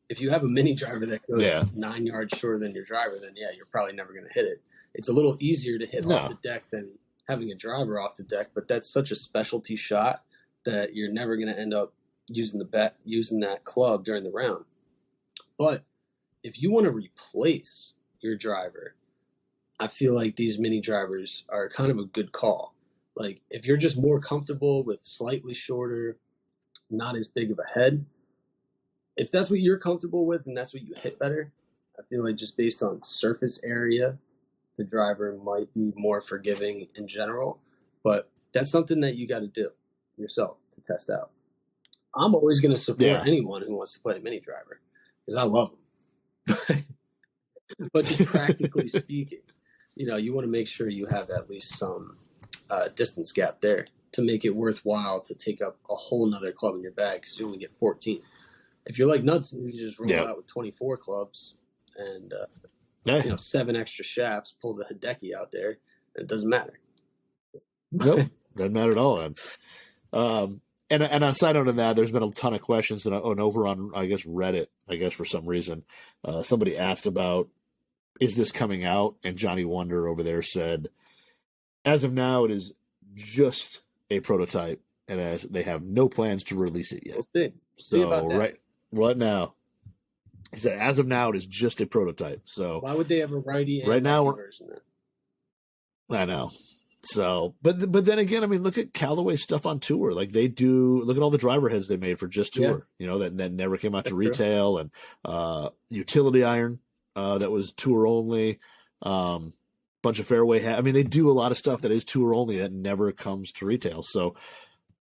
If you have a mini driver that goes 9 yards shorter than your driver, then you're probably never going to hit it. It's a little easier to hit off the deck than having a driver off the deck, but that's such a specialty shot that you're never going to end up using that club during the round. But if you want to replace your driver, I feel like these mini drivers are kind of a good call. Like, if you're just more comfortable with slightly shorter, not as big of a head, if that's what you're comfortable with and that's what you hit better, I feel like just based on surface area, the driver might be more forgiving in general. But that's something that you got to do yourself to test out. I'm always going to support anyone who wants to play a mini driver because I love them. But just practically speaking, you want to make sure you have at least some distance gap there to make it worthwhile to take up a whole nother club in your bag because you only get 14. If you're like nuts, you can just roll out with 24 clubs and 7 extra shafts, pull the Hideki out there, and it doesn't matter. Nope, doesn't matter at all. And on a side note of that, there's been a ton of questions and over on, I guess, Reddit, for some reason, somebody asked about, is this coming out? And Johnny Wonder over there said, as of now, it is just a prototype, and as they have no plans to release it yet. We'll see about that. Right now, he said, as of now, it is just a prototype. So why would they have a righty and right now version then? I know. So, but then again, look at Callaway stuff on tour. Like they do, look at all the driver heads they made for just tour. That never came out to retail, and utility iron that was tour only. Bunch of fairway hat. They do a lot of stuff that is tour only that never comes to retail. So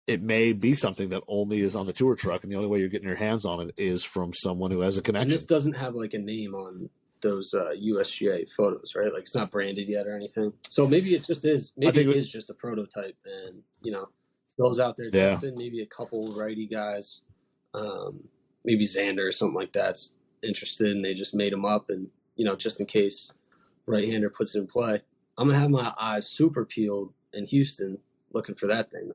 it may be something that only is on the tour truck, and the only way you're getting your hands on it is from someone who has a connection. And this doesn't have like a name on those USGA photos, right? Like it's not branded yet or anything. So maybe it just is. Maybe it is just a prototype, and Phil's out there testing. Maybe a couple righty guys, maybe Xander or something like that's interested, and they just made him up, and just in case right-hander puts it in play. I'm gonna have my eyes super peeled in Houston looking for that thing.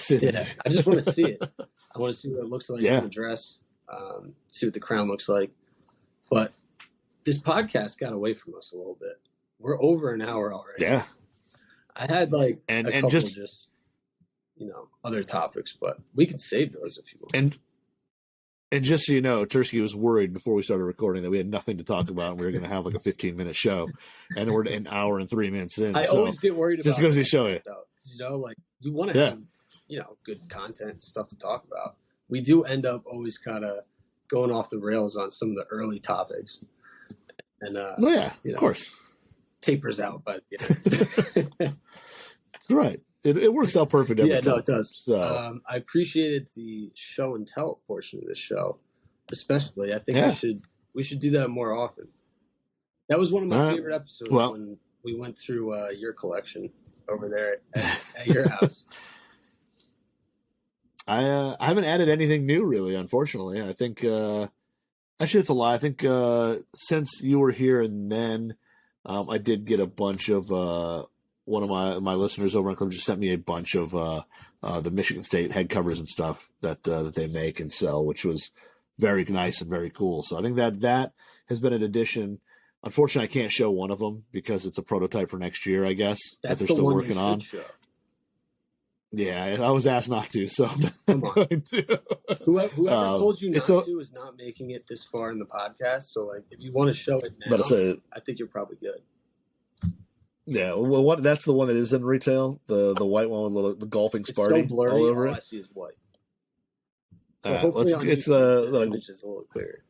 Yeah, I just want to see it. I want to see what it looks like in the dress, see what the crown looks like. But this podcast got away from us a little bit. We're over an hour already. Yeah. I had a couple just other topics, but we could save those if you want. And just so you know, Tursky was worried before we started recording that we had nothing to talk about and we were going to have like a 15-minute show, and we're an hour and 3 minutes in. I always get worried about just goes to show you. You want to have, good content, stuff to talk about. We do end up always kind of going off the rails on some of the early topics. And, of course. Tapers out, but That's right. It works out perfect every time. No, it does. So. I appreciated the show and tell portion of this show, especially. I think we should do that more often. That was one of my favorite episodes when we went through your collection over there at your house. I haven't added anything new, really, unfortunately. I think actually, it's a lie. I think since you were here and then I did get a bunch of one of my listeners over on Club just sent me a bunch of the Michigan State head covers and stuff that they make and sell, which was very nice and very cool. So I think that has been an addition. Unfortunately, I can't show one of them because it's a prototype for next year, I guess, that they're still working on. Show. Yeah, I was asked not to, so I'm going to. Whoever told you not to is not making it this far in the podcast. So, if you want to show it now, I think you're probably good. Yeah, well, that's the one that is in retail. The white one with the golfing Sparty so blurry, all over all it. I see is white. Hopefully it's the image is a little clearer.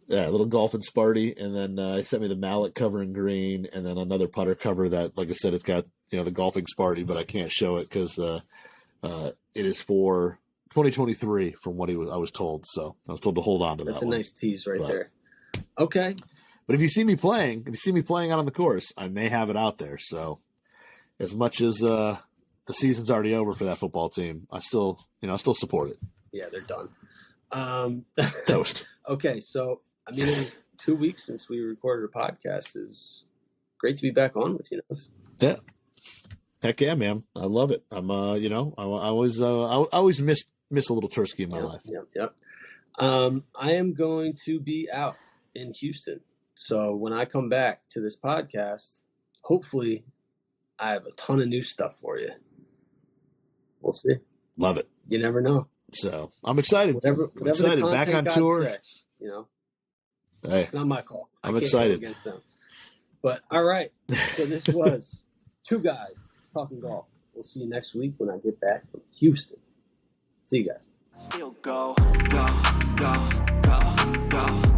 Yeah, a little golfing Sparty, and then he sent me the mallet cover in green, and then another putter cover that, like I said, it's got the golfing Sparty, but I can't show it because it is for 2023 from what I was told. So I was told to hold on to that. That's a nice tease right there. Okay. But if you see me playing out on the course, I may have it out there. So as much as the season's already over for that football team, I still support it. Yeah, they're done. Toast. Okay, so I mean, it was 2 weeks since we recorded a podcast. It's great to be back on with you. Yeah. Heck yeah, man! I love it. I'm, I always miss a little Tursky in my life. Yep. I am going to be out in Houston, so when I come back to this podcast, hopefully, I have a ton of new stuff for you. We'll see. Love it. You never know. So I'm excited. Whatever I'm excited. Back on tour. Says, Hey, it's not my call. I'm excited. Go against them. But all right. So this was two guys talking golf. We'll see you next week when I get back from Houston. See you guys. Still go, go, go, go, go.